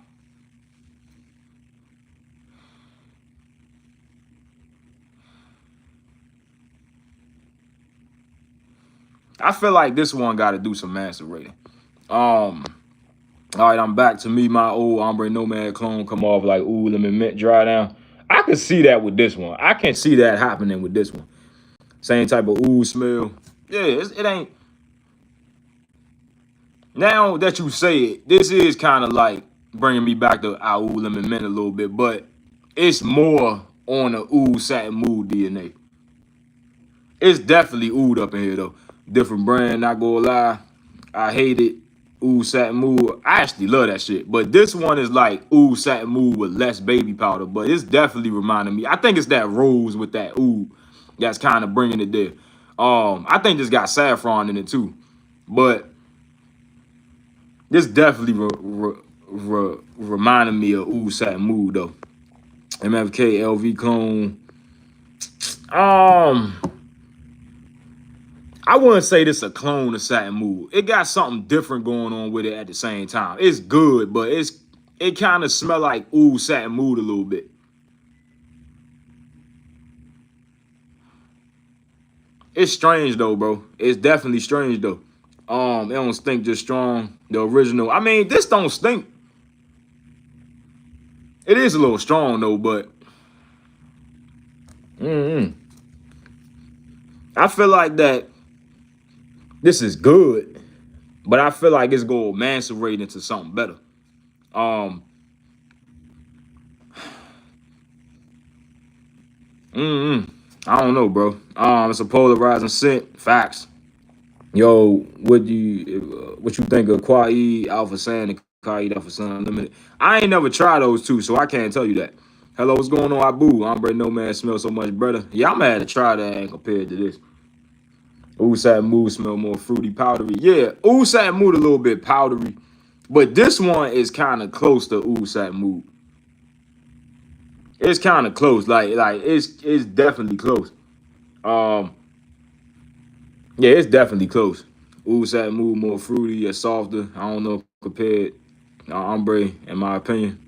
I feel like this one got to do some macerating. Um, All right, I'm back to me. My old Ombre Nomad clone come off like ooh, lemon mint dry down. I can see that with this one. I can see that happening with this one. Same type of ooh smell. Yeah, it ain't. Now that you say it, this is kind of like bringing me back to our ooh lemon mint a little bit, but it's more on the ooh satin mood DNA. It's definitely oud up in here though. Different brand, not gonna lie. I hate it. Oud satin mood. I actually love that shit. But this one is like oud satin mood with less baby powder. But it's definitely reminding me. I think it's that rose with that oud that's kind of bringing it there. I think this got saffron in it too. But this definitely reminding me of oud satin mood though. MFK LV clone. Um, I wouldn't say this a clone of Satin Mood. It got something different going on with it at the same time. It's good, but it kind of smell like ooh Satin Mood a little bit. It's strange though, bro. It's definitely strange though. It don't stink just strong. The original. I mean, this don't stink. It is a little strong though, but I feel like that this is good, but I feel like it's gonna macerate into something better. Um, I don't know, bro. It's a polarizing scent. Facts. Yo, what you think of Quai Alpha San and Quai Alpha San Unlimited? I ain't never tried those two, so I can't tell you that. Hello, what's going on, Abu? Ombre No Man smells so much better. Yeah, I'm gonna have to try that compared to this. Ooh Satin Mood smell more fruity, powdery. Yeah, Ooh Satin Mood a little bit powdery, but this one is kind of close to Ooh Satin Mood. It's kind of close, like it's definitely close. Um, Yeah, it's definitely close. Ooh, satin mood more fruity or softer. I don't know compared ombre in my opinion.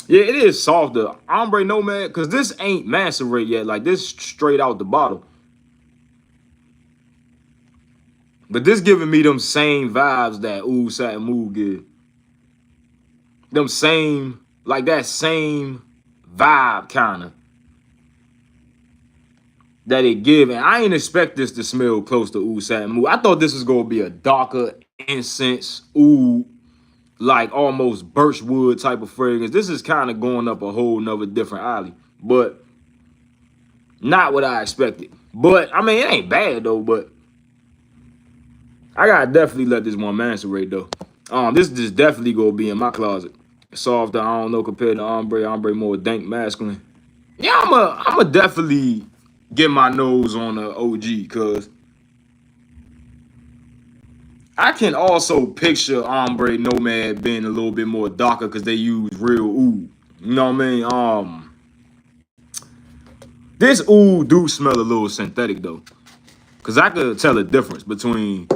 Yeah, it is softer. Ombre Nomad, because this ain't macerate yet. Like this straight out the bottle. But this giving me them same vibes that Ooh Satin Mood give. Them same, like that same vibe kind of that it give. And I ain't expect this to smell close to Ooh Satin Mood. I thought this was gonna be a darker incense oud, like almost birchwood type of fragrance. This is kind of going up a whole nother different alley, but not what I expected. But I mean, it ain't bad though. But I gotta definitely let this one macerate though. This is definitely gonna be in my closet. Softer, I don't know compared to ombre. Ombre more dank, masculine. Yeah, I'm a definitely get my nose on the OG because I can also picture Ombre Nomad being a little bit more darker because they use real oud. You know what I mean? This oud do smell a little synthetic though, cause I could tell a difference between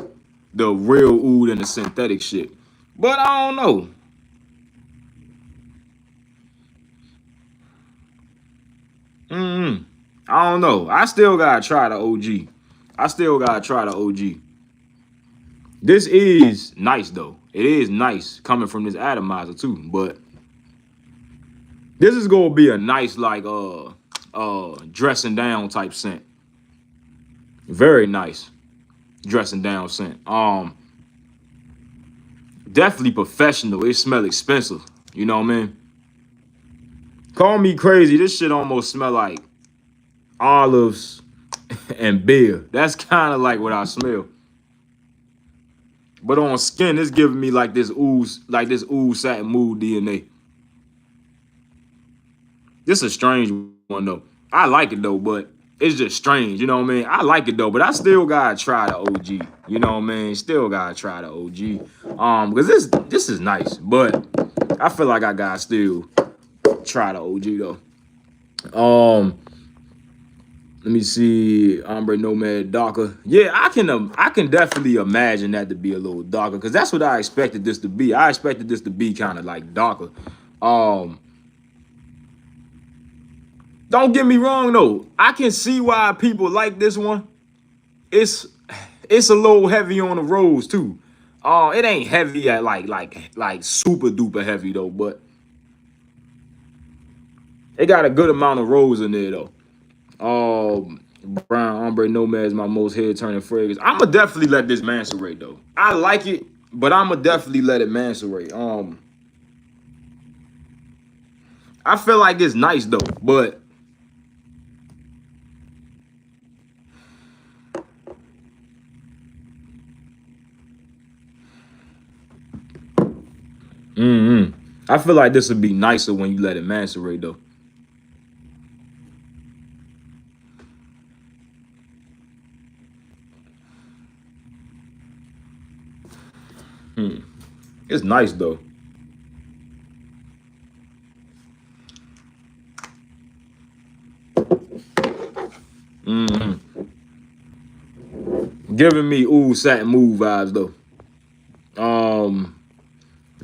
the real oud and the synthetic shit. But I don't know. I don't know. I still gotta try the OG. I still gotta try the OG. This is nice though. It is nice coming from this atomizer too. But this is gonna be a nice like dressing down type scent. Very nice dressing down scent. Definitely professional. It smell expensive. You know what I mean? Call me crazy. This shit almost smell like olives and beer. That's kind of like what I smell. But on skin, it's giving me like this ooze satin mood DNA. This is a strange one though. I like it though, but it's just strange. You know what I mean? I like it though, but I still gotta try the OG. You know what I mean? Still gotta try the OG. Because this is nice, but I feel like I gotta still try the OG though. Let me see, Ombre Nomad darker. Yeah, I can definitely imagine that to be a little darker because that's what I expected this to be. I expected this to be kind of like darker. Um, don't get me wrong though. I can see why people like this one. It's it's a little heavy on the rose too. It ain't heavy at like super duper heavy though, but it got a good amount of rose in there though. Brown Ombre Nomad is my most head turning fragrance. I'ma definitely let this macerate though. I like it, but I'ma definitely let it macerate. I feel like it's nice though, but I feel like this would be nicer when you let it macerate though. It's nice though. Giving me ooh satin move vibes though.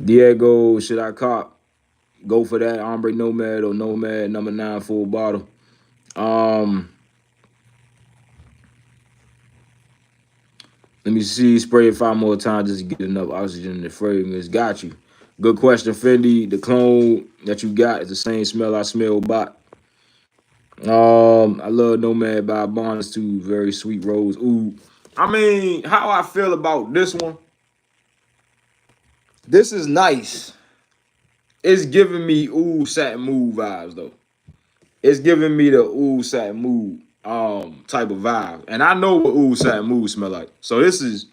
Diego, should I cop? Go for that Ombre Nomad or Nomad #9 full bottle. Um, Let me see. Spray it 5 more times just to get enough oxygen in the fragrance. Got you. Good question, Fendi. The clone that you got is the same smell I smell bot. I love Nomad by Bonds too. Very sweet rose. Ooh. I mean, how I feel about this one. This is nice. It's giving me ooh satin move vibes though. It's giving me the ooh satin move type of vibe. And I know what ooh satin move smell like. So this is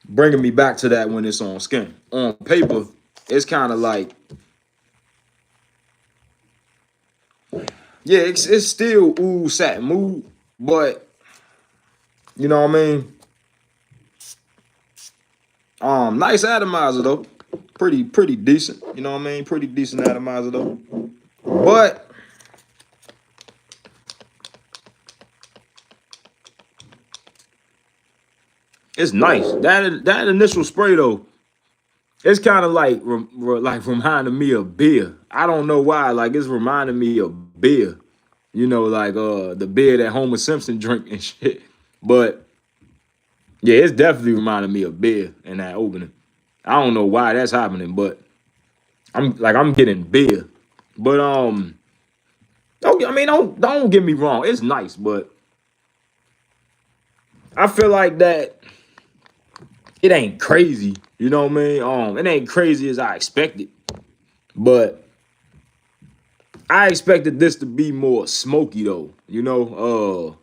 bringing me back to that when it's on skin. On paper, it's kind of like, yeah, it's still ooh satin move, but you know what I mean? Nice atomizer though. Pretty decent. You know what I mean? Pretty decent atomizer though. But it's nice. That initial spray though, it's kind of like like reminding me of beer. I don't know why. Like it's reminding me of beer. You know, like the beer that Homer Simpson drink and shit. But yeah, it's definitely reminding me of beer in that opening. I don't know why that's happening, but I'm getting beer. But don't get me wrong, it's nice, but I feel like that it ain't crazy. You know what I mean? It ain't crazy as I expected, but I expected this to be more smoky though. You know,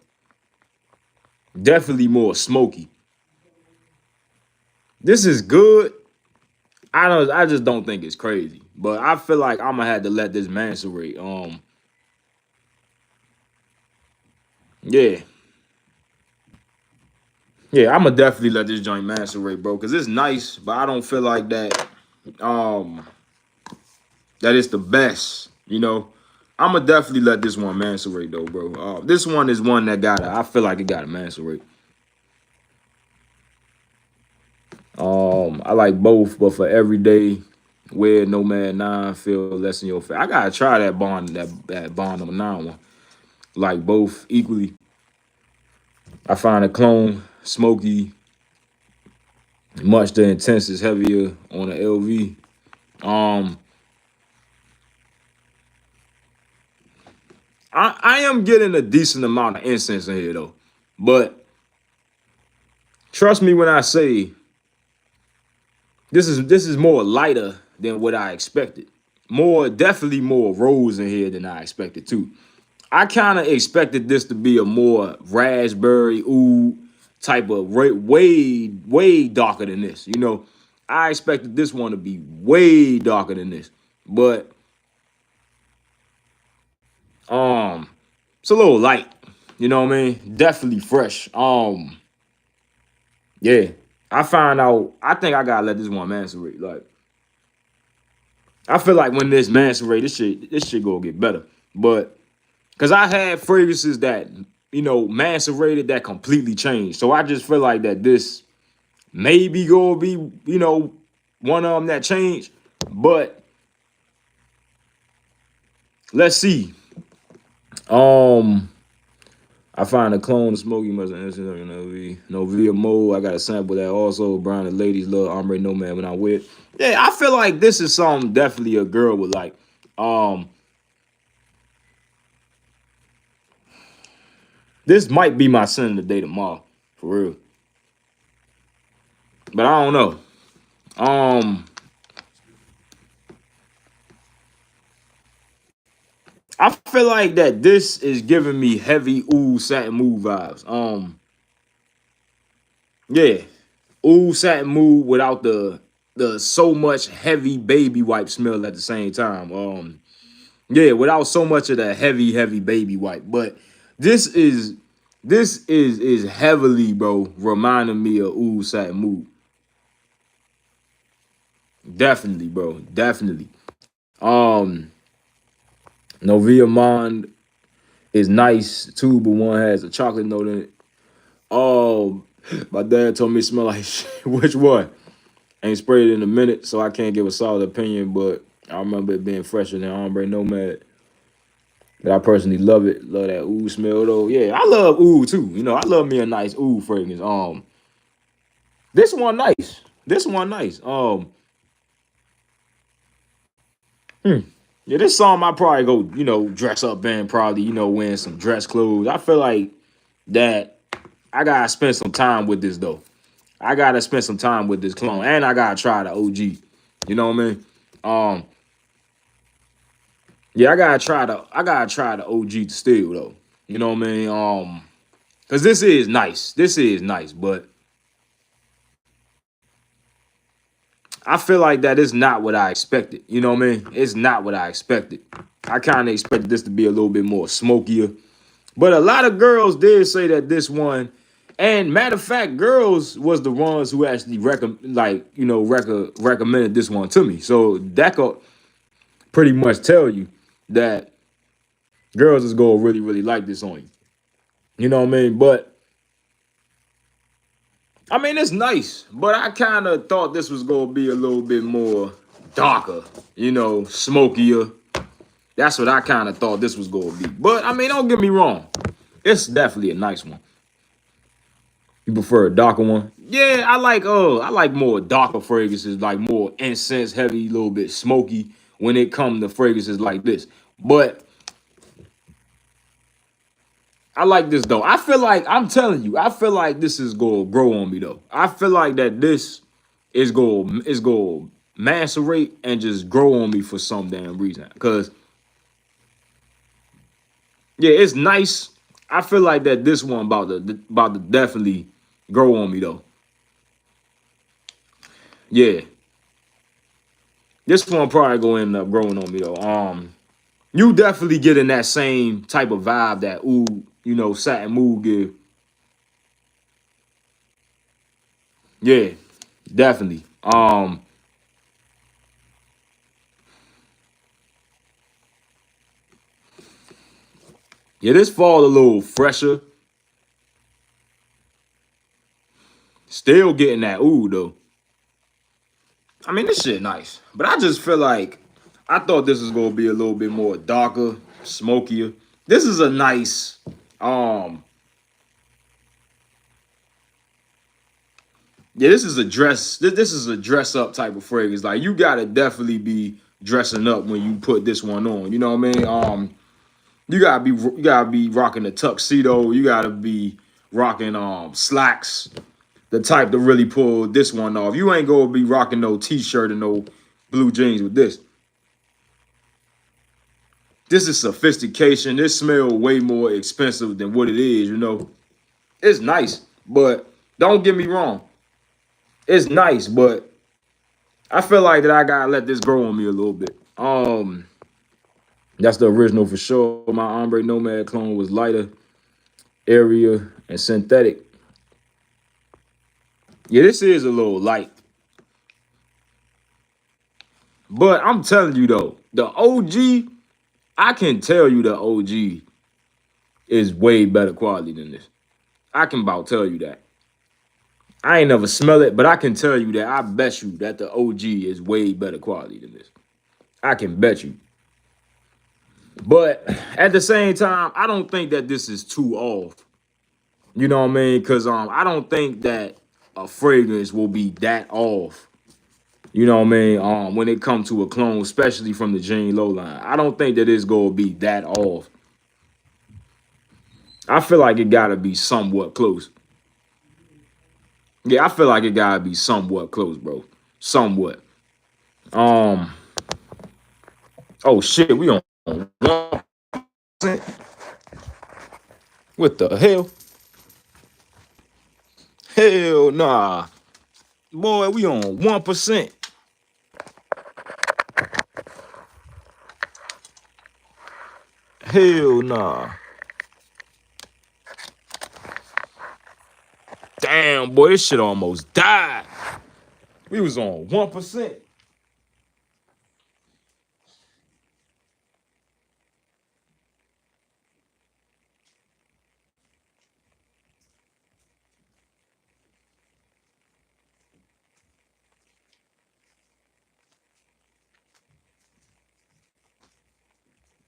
definitely more smoky. This is good. I just don't think it's crazy, but I feel like I'm gonna have to let this macerate. Yeah, yeah, I'm gonna definitely let this joint macerate, bro, because it's nice, but I don't feel like that. Um, that it's the best. You know, I'm gonna definitely let this one macerate though, bro. This one is one that I feel like it gotta macerate. I like both, but for everyday wear, Nomad 9 feel less in your face. I gotta try that bond #9 one. Like both equally. I find a clone smoky, much the intense is heavier on the LV. Um, I am getting a decent amount of incense in here though, but trust me when I say this is more lighter than what I expected. Definitely more rose in here than I expected too. I kind of expected this to be a more raspberry oud type of way darker than this. You know, I expected this one to be way darker than this, but um, it's a little light. You know what I mean? Definitely fresh. Yeah. I find out. I think I gotta let this one macerate. Like, I feel like when this macerate, this shit gonna get better. But because I had fragrances that macerated that completely changed. So I just feel like that this maybe gonna be one of them that changed. But let's see. Um, I find a clone of Smokey must no via mode. I got a sample that also Brown and ladies love Ombre Nomad when I wear it. Yeah, I feel like this is something definitely a girl would like. Um, this might be my son of the day tomorrow, for real. But I don't know. Um, I feel like that this is giving me heavy ooh satin mood vibes. Yeah, ooh satin mood without the so much heavy baby wipe smell at the same time. Yeah, without so much of the heavy baby wipe. But this is this is heavily, bro, reminding me of ooh satin mood. Definitely, bro, definitely. Um, Novia Mind is nice too, but one has a chocolate note in it. Oh, my dad told me it smell like shit. Which one? Ain't sprayed it in a minute, so I can't give a solid opinion, but I remember it being fresher than Ombre Nomad. But I personally love it. Love that ooh smell though. Yeah, I love ooh too. You know, I love me a nice ooh fragrance. This one nice. This one nice. Yeah, this song I probably go, dress up in, probably, wearing some dress clothes. I feel like that I gotta spend some time with this though. I gotta spend some time with this clone, and I gotta try the OG. You know what I mean? Um, yeah, I gotta try the OG still though. You know what I mean? Cause this is nice. This is nice, but I feel like that is not what I expected. You know what I mean? It's not what I expected. I kind of expected this to be a little bit more smokier. But a lot of girls did say that this one, and matter of fact, girls was the ones who actually recommended this one to me. So that could pretty much tell you that girls is gonna really, really like this on you. You know what I mean? But I mean it's nice, but I kind of thought this was gonna be a little bit more darker, smokier. That's what I kind of thought this was gonna be. But I mean, don't get me wrong, it's definitely a nice one. You prefer a darker one? Yeah, I like more darker fragrances, like more incense heavy, a little bit smoky when it comes to fragrances like this. But I like this though. I feel like I'm telling you, I feel like this is gonna grow on me though. I feel like that this is gonna macerate and just grow on me for some damn reason. Cause yeah, it's nice. I feel like that this one about to definitely grow on me though. Yeah, this one probably gonna end up growing on me though. You definitely getting that same type of vibe that ooh, satin mood give. Yeah, definitely. Yeah, this fall a little fresher. Still getting that ooh though. I mean, this shit nice, but I just feel like I thought this was gonna be a little bit more darker, smokier. This is a nice, um, yeah, this is a dress. This is a dress up type of fragrance. Like you gotta definitely be dressing up when you put this one on. You know what I mean? You gotta be rocking a tuxedo. You gotta be rocking slacks, the type to really pull this one off. You ain't gonna be rocking no t-shirt and no blue jeans with this. This is sophistication. This smell way more expensive than what it is, It's nice, but don't get me wrong. It's nice, but I feel like that I gotta let this grow on me a little bit. That's the original for sure. My Ombre Nomad clone was lighter, area, and synthetic. Yeah, this is a little light. But I'm telling you though, the OG, I can tell you the OG is way better quality than this. I can about tell you that. I ain't never smell it, but I can tell you that I bet you that the OG is way better quality than this. I can bet you. But at the same time, I don't think that this is too off You know what I mean? Cause I don't think that a fragrance will be that off. You know what I mean? When it comes to a clone, especially from the Gene Low line, I don't think that it's gonna be that off. I feel like it gotta be somewhat close. Yeah, I feel like it gotta be somewhat close, bro. Somewhat. Um. Oh shit, we on 1%. What the hell? Hell nah, boy. We on 1%. Hell nah. Damn, boy, this shit almost died. We was on 1%.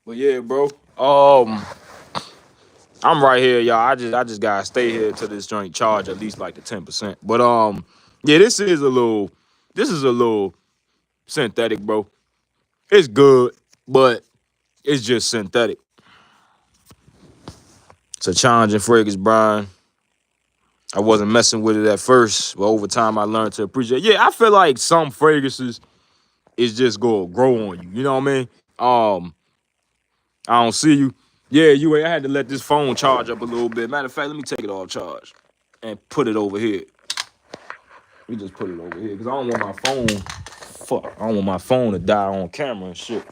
But yeah, bro. I'm right here, y'all. I just gotta stay here till this joint charge at least like the 10%. But yeah, this is a little synthetic, bro. It's good, but it's just synthetic. It's a challenging fragrance, Brian. I wasn't messing with it at first, but over time I learned to appreciate. Yeah, I feel like some fragrances is just gonna grow on you. You know what I mean? Um, I don't see you. Yeah, I had to let this phone charge up a little bit. Matter of fact, let me take it off charge and put it over here. We just put it over here because I don't want my phone. Fuck, I don't want my phone to die on camera and shit.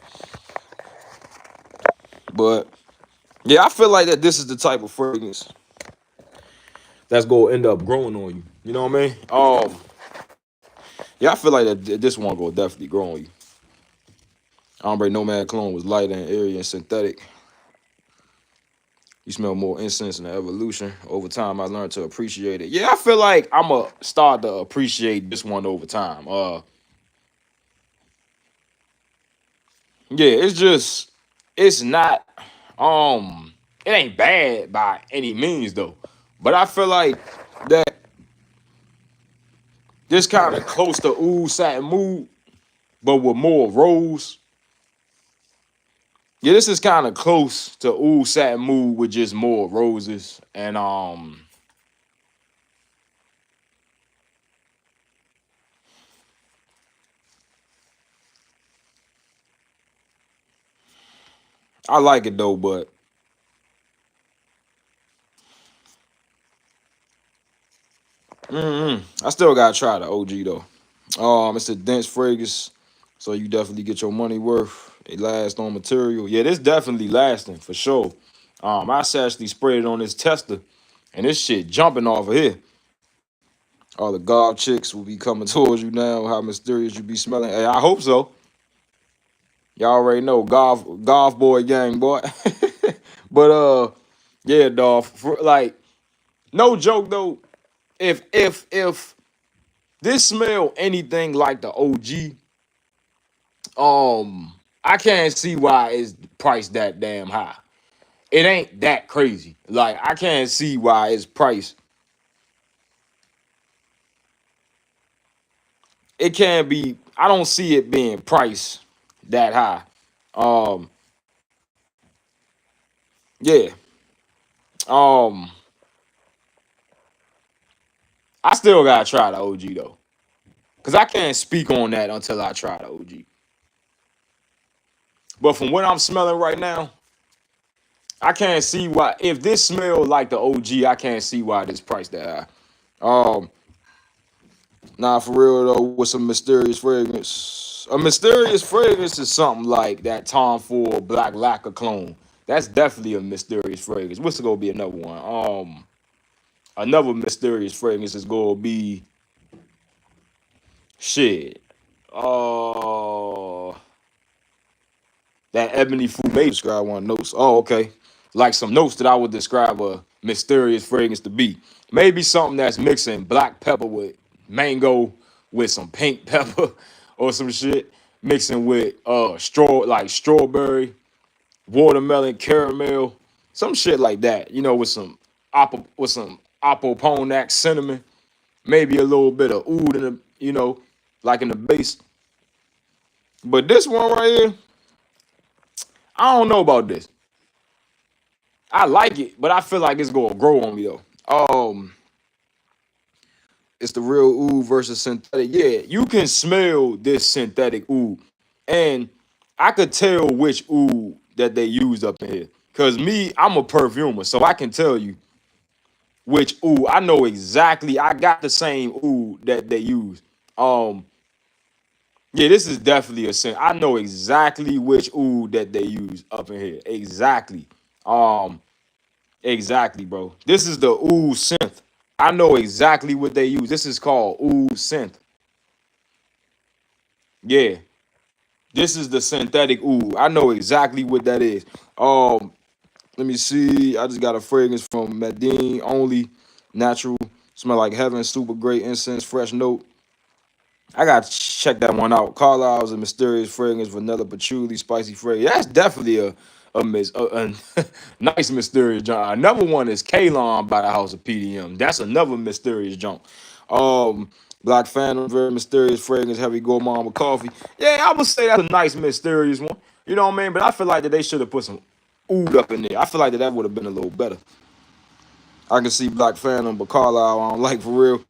But yeah, I feel like that this is the type of fragrance that's gonna end up growing on you. You know what I mean? Yeah, I feel like that this one gonna definitely grow on you. Ombre Nomad Cologne was light and airy and synthetic. You smell more incense and evolution. Over time, I learned to appreciate it. Yeah, I feel like I'm gonna start to appreciate this one over time. Yeah, it's not, it ain't bad by any means though. But I feel like that this kind of close to Oud Satin Mood, but with more rose. Yeah, this is kind of close to Oud Satin Mood with just more roses. And I like it though, but I still gotta try the OG though. It's a dense fragrance, so you definitely get your money worth. It lasts on material. Yeah, this definitely lasting for sure. I actually sprayed it on this tester, and this shit jumping off of here. All the goth chicks will be coming towards you now. How mysterious you be smelling. Hey, I hope so. Y'all already know golf boy gang boy. But yeah, dog. Like no joke though. If this smell anything like the OG, I can't see why it's priced that damn high. It ain't that crazy. Like I can't see why it's priced. It can't be. I don't see it being priced that high. Um, yeah. Um, I still gotta try the OG though, cause I can't speak on that until I try the OG. But from what I'm smelling right now, I can't see why. If this smell like the OG, I can't see why this priced that high. Nah, for real though, with some mysterious fragrance. A mysterious fragrance is something like that Tom Ford Black Lacquer clone. That's definitely a mysterious fragrance. What's gonna be another one? Another mysterious fragrance is gonna be shit. Uh, that ebony fume describe one notes. Oh, okay. Like some notes that I would describe a mysterious fragrance to be. Maybe something that's mixing black pepper with mango with some pink pepper or some shit. Mixing with strawberry, watermelon, caramel, some shit like that. You know, with some opoponac cinnamon, maybe a little bit of oud in the, like in the base. But this one right here, I don't know about this. I like it, but I feel like it's gonna grow on me though. It's the real oud versus synthetic. Yeah, you can smell this synthetic oud, and I could tell which oud that they used up in here. Cause me, I'm a perfumer, so I can tell you which oud. I know exactly. I got the same oud that they use. Um, yeah, this is definitely a scent. I know exactly which oud that they use up in here. Exactly. Um, exactly, bro. This is the oud synth. I know exactly what they use. This is called oud synth. Yeah, this is the synthetic oud. I know exactly what that is. Let me see. I just got a fragrance from Medine only, natural, smell like heaven, super great incense, fresh note. I gotta check that one out. Carlisle's a mysterious fragrance, vanilla patchouli, spicy fragrance. That's definitely a nice mysterious junk. Another one is Kalon by the House of PDM. That's another mysterious junk. Um, Black Phantom, very mysterious fragrance, heavy gourmand with coffee. Yeah, I would say that's a nice mysterious one. You know what I mean? But I feel like that they should have put some oud up in there. I feel like that would have been a little better. I can see Black Phantom, but Carlisle I don't like for real.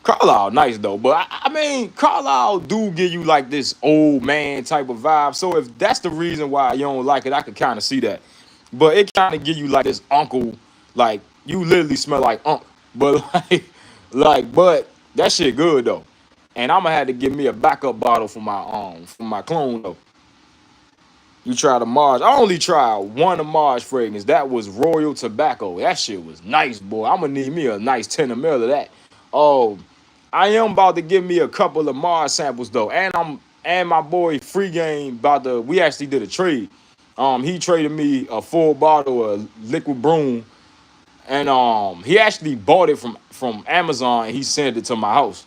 Carlisle nice though, but I mean Carlisle do give you like this old man type of vibe. So if that's the reason why you don't like it, I could kind of see that. But it kind of give you like this uncle, like you literally smell like uncle. But but that shit good though. And I'm gonna have to give me a backup bottle for my clone though. You try the Mars. I only tried one of Mars fragrance. That was Royal Tobacco. That shit was nice, boy. I'm gonna need me a nice 10 ml of that. Oh, I am about to give me a couple of Mars samples though, and my boy Free Game about to. We actually did a trade. He traded me a full bottle of Liquid Broom, and he actually bought it from Amazon. And he sent it to my house,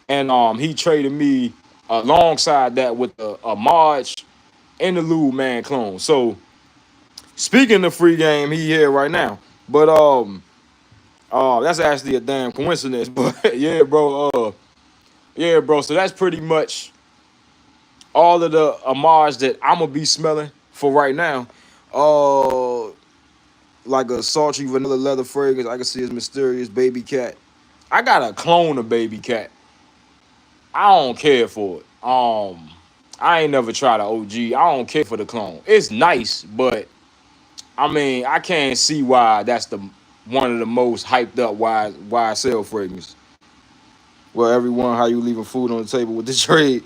and he traded me alongside that with a Marge Interlude Man clone. So speaking of Free Game, he here right now. But that's actually a damn coincidence. But yeah, bro. So that's pretty much all of the homage that I'm gonna be smelling for right now. Uh, like a sultry vanilla leather fragrance. I can see it's mysterious baby cat. I got a clone of baby cat. I don't care for it. I ain't never tried an OG. I don't care for the clone. It's nice, but I mean, I can't see why that's the one of the most hyped up YSL fragrances. Well, everyone, how you leaving food on the table with the trade?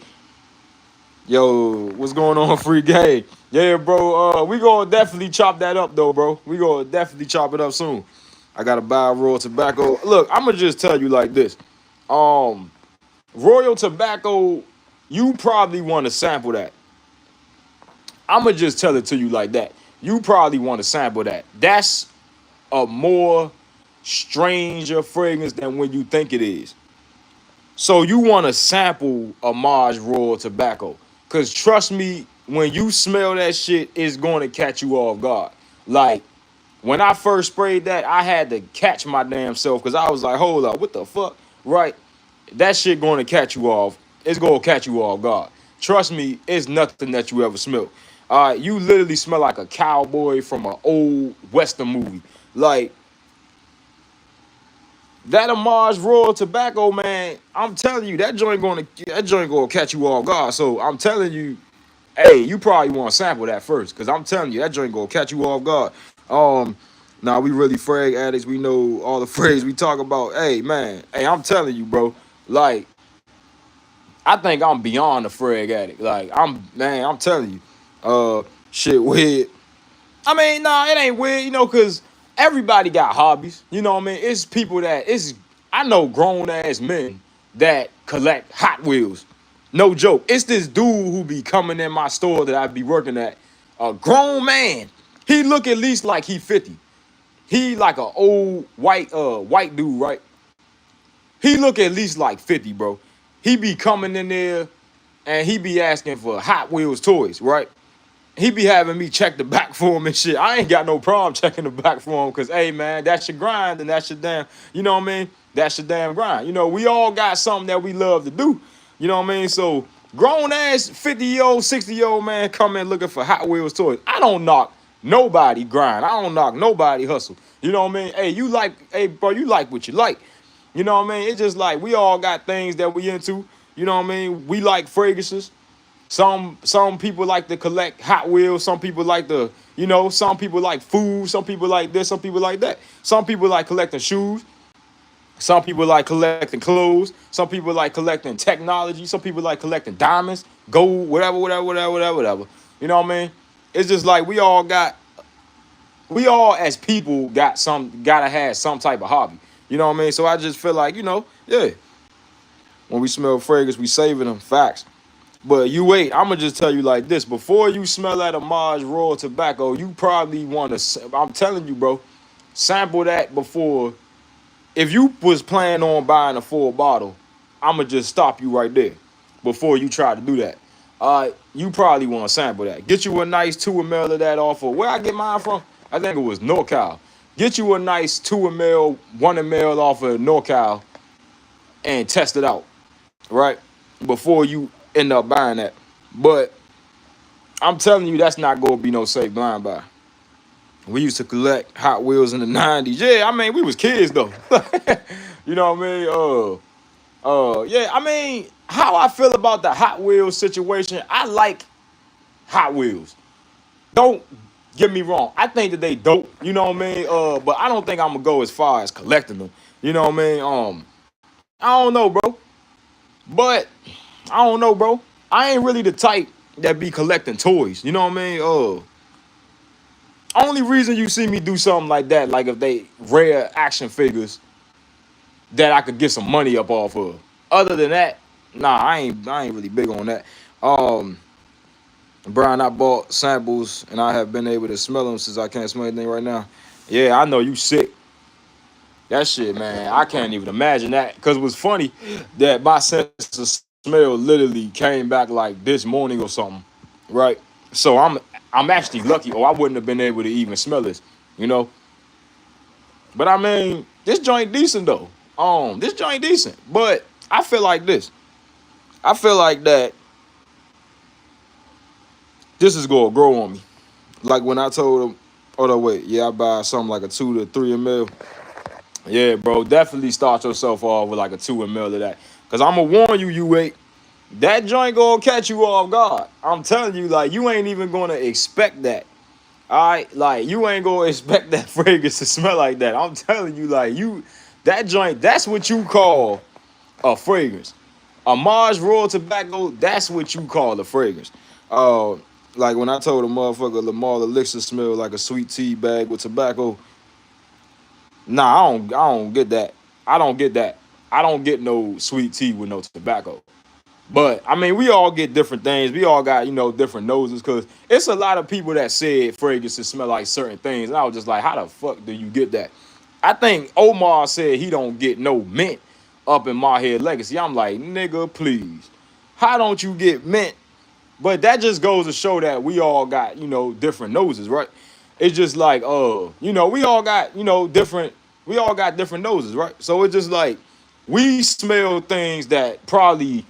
Yo, what's going on, free game? Yeah, bro. We gonna definitely chop that up though, bro. We gonna definitely chop it up soon. I gotta buy Royal Tobacco. Look, I'm gonna just tell you like this. Um, Royal Tobacco, you probably want to sample that. I'm gonna just tell it to you like that. You probably want to sample that. That's a more stranger fragrance than when you think it is. So you want to sample a Maj Royal Tobacco. Cause trust me, when you smell that shit, it's going to catch you off guard. Like when I first sprayed that, I had to catch my damn self because I was like, hold up, what the fuck? Right? That shit going to catch you off. It's going to catch you off guard. Trust me, it's nothing that you ever smelled. You literally smell like a cowboy from an old Western movie. Like that Amars Royal Tobacco, man, I'm telling you, that joint gonna catch you off guard. So I'm telling you, hey, you probably want to sample that first, cause I'm telling you, that joint gonna catch you off guard. Um, Now we really frag addicts. We know all the phrase we talk about. Hey, man, hey, I'm telling you, bro. Like, I think I'm beyond the frag addict. Like, I'm telling you, shit weird. I mean, nah, it ain't weird, cause everybody got hobbies. You know what I mean? It's people I know grown ass men that collect Hot Wheels. No joke. It's this dude who be coming in my store that I be working at. A grown man. He look at least like he 50. He like a old white dude, right? He look at least like 50, bro. He be coming in there and he be asking for Hot Wheels toys, right? he be having me check the back for him and shit. I ain't got no problem checking the back for him because, hey, man, that's your grind and that's your damn, you know what I mean? That's your damn grind. You know, we all got something that we love to do. You know what I mean? So, grown ass 50-year-old, 60-year-old man come in looking for Hot Wheels toys. I don't knock nobody grind. I don't knock nobody hustle. You know what I mean? Hey, bro, you like what you like. You know what I mean? It's just like we all got things that we into. You know what I mean? We like fragrances. Some people like to collect Hot Wheels. Some people like to, you know, some people like food. Some people like this. Some people like that. Some people like collecting shoes. Some people like collecting clothes. Some people like collecting technology. Some people like collecting diamonds, gold, whatever. You know what I mean? It's just like we all as people gotta have some type of hobby. You know what I mean? So I just feel like, you know, yeah. When we smell fragrance, we saving them. Facts. But you wait, I'm gonna just tell you like this: before you smell that Amaj Royal tobacco, you probably want to. I'm telling you, bro, sample that before. If you was planning on buying a full bottle, I'm gonna just stop you right there before you try to do that. You probably want to sample that. Get you a nice 2 ml of that off of where I get mine from. I think it was NorCal. Get you a nice 2 ml, 1 ml off of NorCal and test it out, right? Before you end up buying that. But I'm telling you, that's not gonna be no safe blind buy. We used to collect Hot Wheels in the '90s. Yeah, I mean, we was kids though. You know what I mean? Yeah, I mean, how I feel about the Hot Wheels situation, I like Hot Wheels. Don't get me wrong. I think that they dope, you know what I mean? But I don't think I'm gonna go as far as collecting them. You know what I mean? I don't know, bro. But I don't know, bro. I ain't really the type that be collecting toys. You know what I mean? Only reason you see me do something like that, like if they rare action figures that I could get some money up off of. Other than that, nah, I ain't really big on that. Um, Brian, I bought samples and I have been able to smell them since I can't smell anything right now. Yeah, I know you sick. That shit, man, I can't even imagine that. Cause it was funny that my sense of smell literally came back like this morning or something, right? So I'm actually lucky, or I wouldn't have been able to even smell this, you know. But I mean, this joint decent though. This joint decent, but I feel like this. I feel like that this is gonna grow on me. Like when I told him, oh no, wait, yeah, I buy something like a 2 to 3 ml. Yeah, bro, definitely start yourself off with like a 2 ml of that. Cause I'ma warn you, you wait. That joint gonna catch you off guard. I'm telling you, like, you ain't even gonna expect that. All right, like, you ain't gonna expect that fragrance to smell like that. I'm telling you, like, that joint, that's what you call a fragrance. A Mars Royal Tobacco, that's what you call a fragrance. Uh, like when I told a motherfucker Lamar Elixir smell like a sweet tea bag with tobacco. Nah, I don't get that. I don't get that. I don't get no sweet tea with no tobacco. But I mean, we all get different things. We all got, you know, different noses because it's a lot of people that said fragrances smell like certain things. And I was just like, how the fuck do you get that? I think Omar said he don't get no mint up in My Head Legacy. I'm like, nigga, please. How don't you get mint? But that just goes to show that we all got, you know, different noses, right? It's just like, you know, we all got, you know, we all got different noses, right? So it's just like we smell things that probably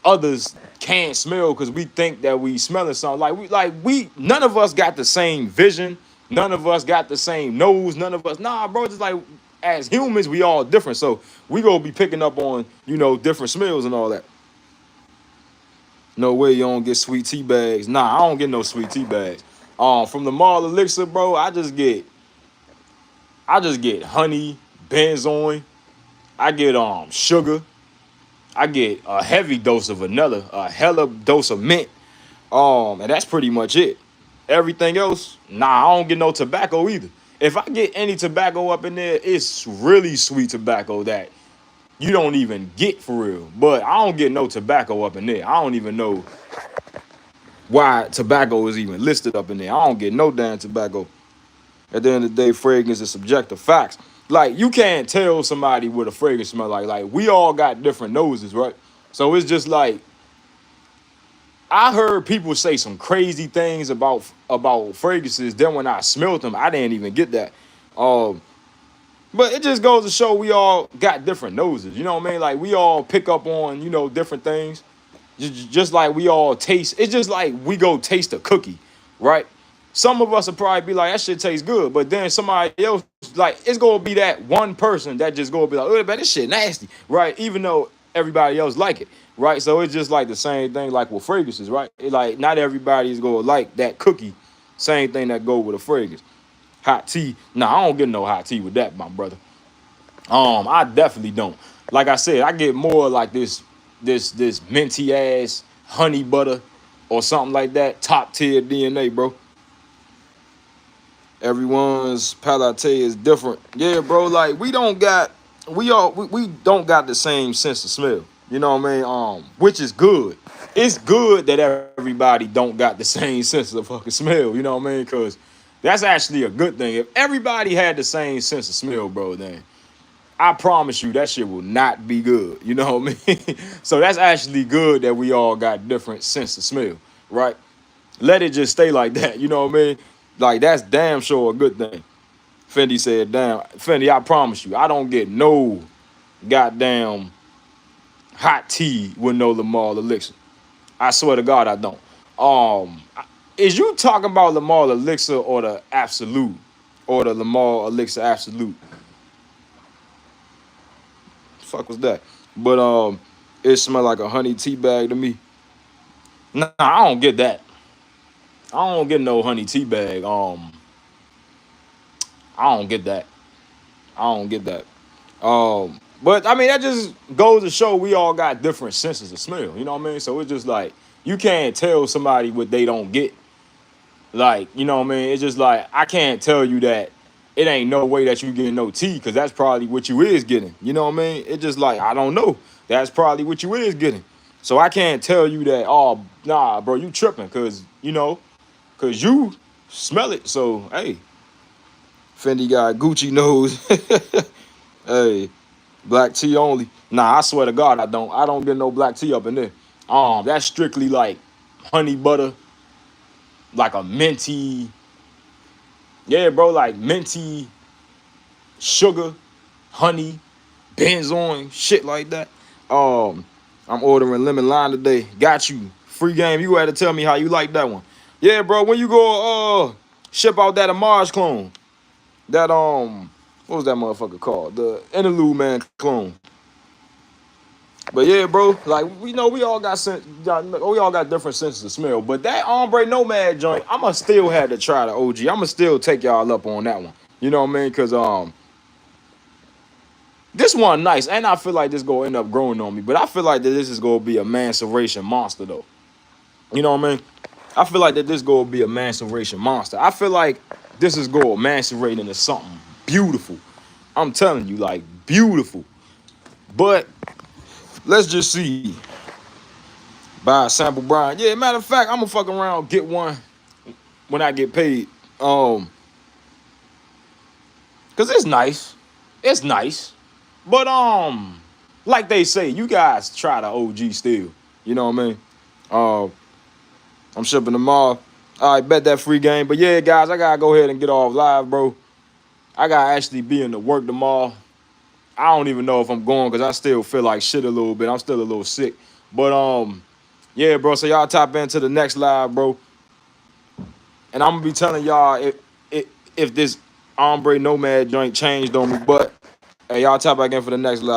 others can't smell because we think that we smelling something. Like we none of us got the same vision, none of us got the same nose, none of us, nah, bro, just like as humans, we all different. So we gonna be picking up on, you know, different smells and all that. No way you don't get sweet tea bags. Nah, I don't get no sweet tea bags. From the Mall Elixir, bro, I just get honey, benzoin, I get sugar, I get a heavy dose of vanilla, a hella dose of mint, and that's pretty much it. Everything else, nah, I don't get no tobacco either. If I get any tobacco up in there, it's really sweet tobacco that you don't even get for real. But I don't get no tobacco up in there. I don't even know why tobacco is even listed up in there. I don't get no damn tobacco. At the end of the day, fragrance is subjective facts. Like, you can't tell somebody what a fragrance smell like. Like, we all got different noses, right? So it's just like, I heard people say some crazy things about fragrances. Then when I smelled them, I didn't even get that. Um, but it just goes to show we all got different noses. You know what I mean? Like we all pick up on different things. Just like we all taste. It's just like we go taste a cookie, right? Some of us will probably be like, that shit tastes good, but then somebody else, like, it's gonna be that one person that just gonna be like, oh, man, this shit nasty, right? Even though everybody else like it, right? So it's just like the same thing, like with fragrances, right? Like not everybody is gonna like that cookie. Same thing that go with a fragrance. Hot tea, nah, I don't get no hot tea with that, my brother. I definitely don't. Like I said, I get more like this minty ass honey butter or something like that. Top tier DNA, bro. Everyone's palate is different. Yeah, bro. Like we don't got the same sense of smell. You know what I mean? Which is good. It's good that everybody don't got the same sense of fucking smell. You know what I mean? Because that's actually a good thing. If everybody had the same sense of smell, bro, then I promise you that shit will not be good. You know what I mean? So that's actually good that we all got different sense of smell, right? Let it just stay like that. You know what I mean? Like that's damn sure a good thing. Fendi said, damn, Fendi, I promise you, I don't get no goddamn hot tea with no Lamar Elixir. I swear to God, I don't. Is you talking about Lamar Elixir or the Absolute? Or the Lamar Elixir Absolute? Fuck was that? But it smelled like a honey tea bag to me. Nah, I don't get that. I don't get no honey tea bag. I don't get that. I don't get that. But I mean that just goes to show we all got different senses of smell. You know what I mean? So it's just like you can't tell somebody what they don't get. Like, you know what I mean? It's just like I can't tell you that it ain't no way that you getting no tea because that's probably what you is getting. You know what I mean? It's just like I don't know. That's probably what you is getting. So I can't tell you that, oh nah, bro, you tripping cause you smell it. So hey, Fendi got Gucci nose. Hey, black tea only. Nah, I swear to God, I don't. I don't get no black tea up in there. That's strictly like honey butter, like a minty. Yeah, bro, like minty sugar, honey, benzoin, shit like that. Um, I'm ordering lemon lime today. Got you. Free game. You had to tell me how you like that one. Yeah, bro. When you go ship out that Amars clone, that what was that motherfucker called? The Interlude Man clone. But yeah, bro, like we know we all got different senses of smell. But that ombre nomad joint, I'ma still have to try the OG. I'ma still take y'all up on that one. You know what I mean? Cause this one nice, and I feel like this gonna end up growing on me. But I feel like that this is gonna be a maceration monster though. You know what I mean? I feel like that this gonna be a maceration monster. I feel like this is gonna macerate into something beautiful. I'm telling you, like beautiful. But let's just see. Buy a sample Brian. Yeah, matter of fact, I'm gonna fuck around, get one when I get paid. Cause it's nice. It's nice. But like they say, you guys try the OG still. You know what I mean? Uh, I'm shipping tomorrow. I bet that free game. But yeah, guys, I gotta go ahead and get off live, bro. I gotta actually be in the work tomorrow. I don't even know if I'm going because I still feel like shit a little bit. I'm still a little sick. But yeah, bro. So y'all tap into the next live, bro. And I'm gonna be telling y'all if this ombre nomad joint changed on me. But hey, y'all tap back in for the next live.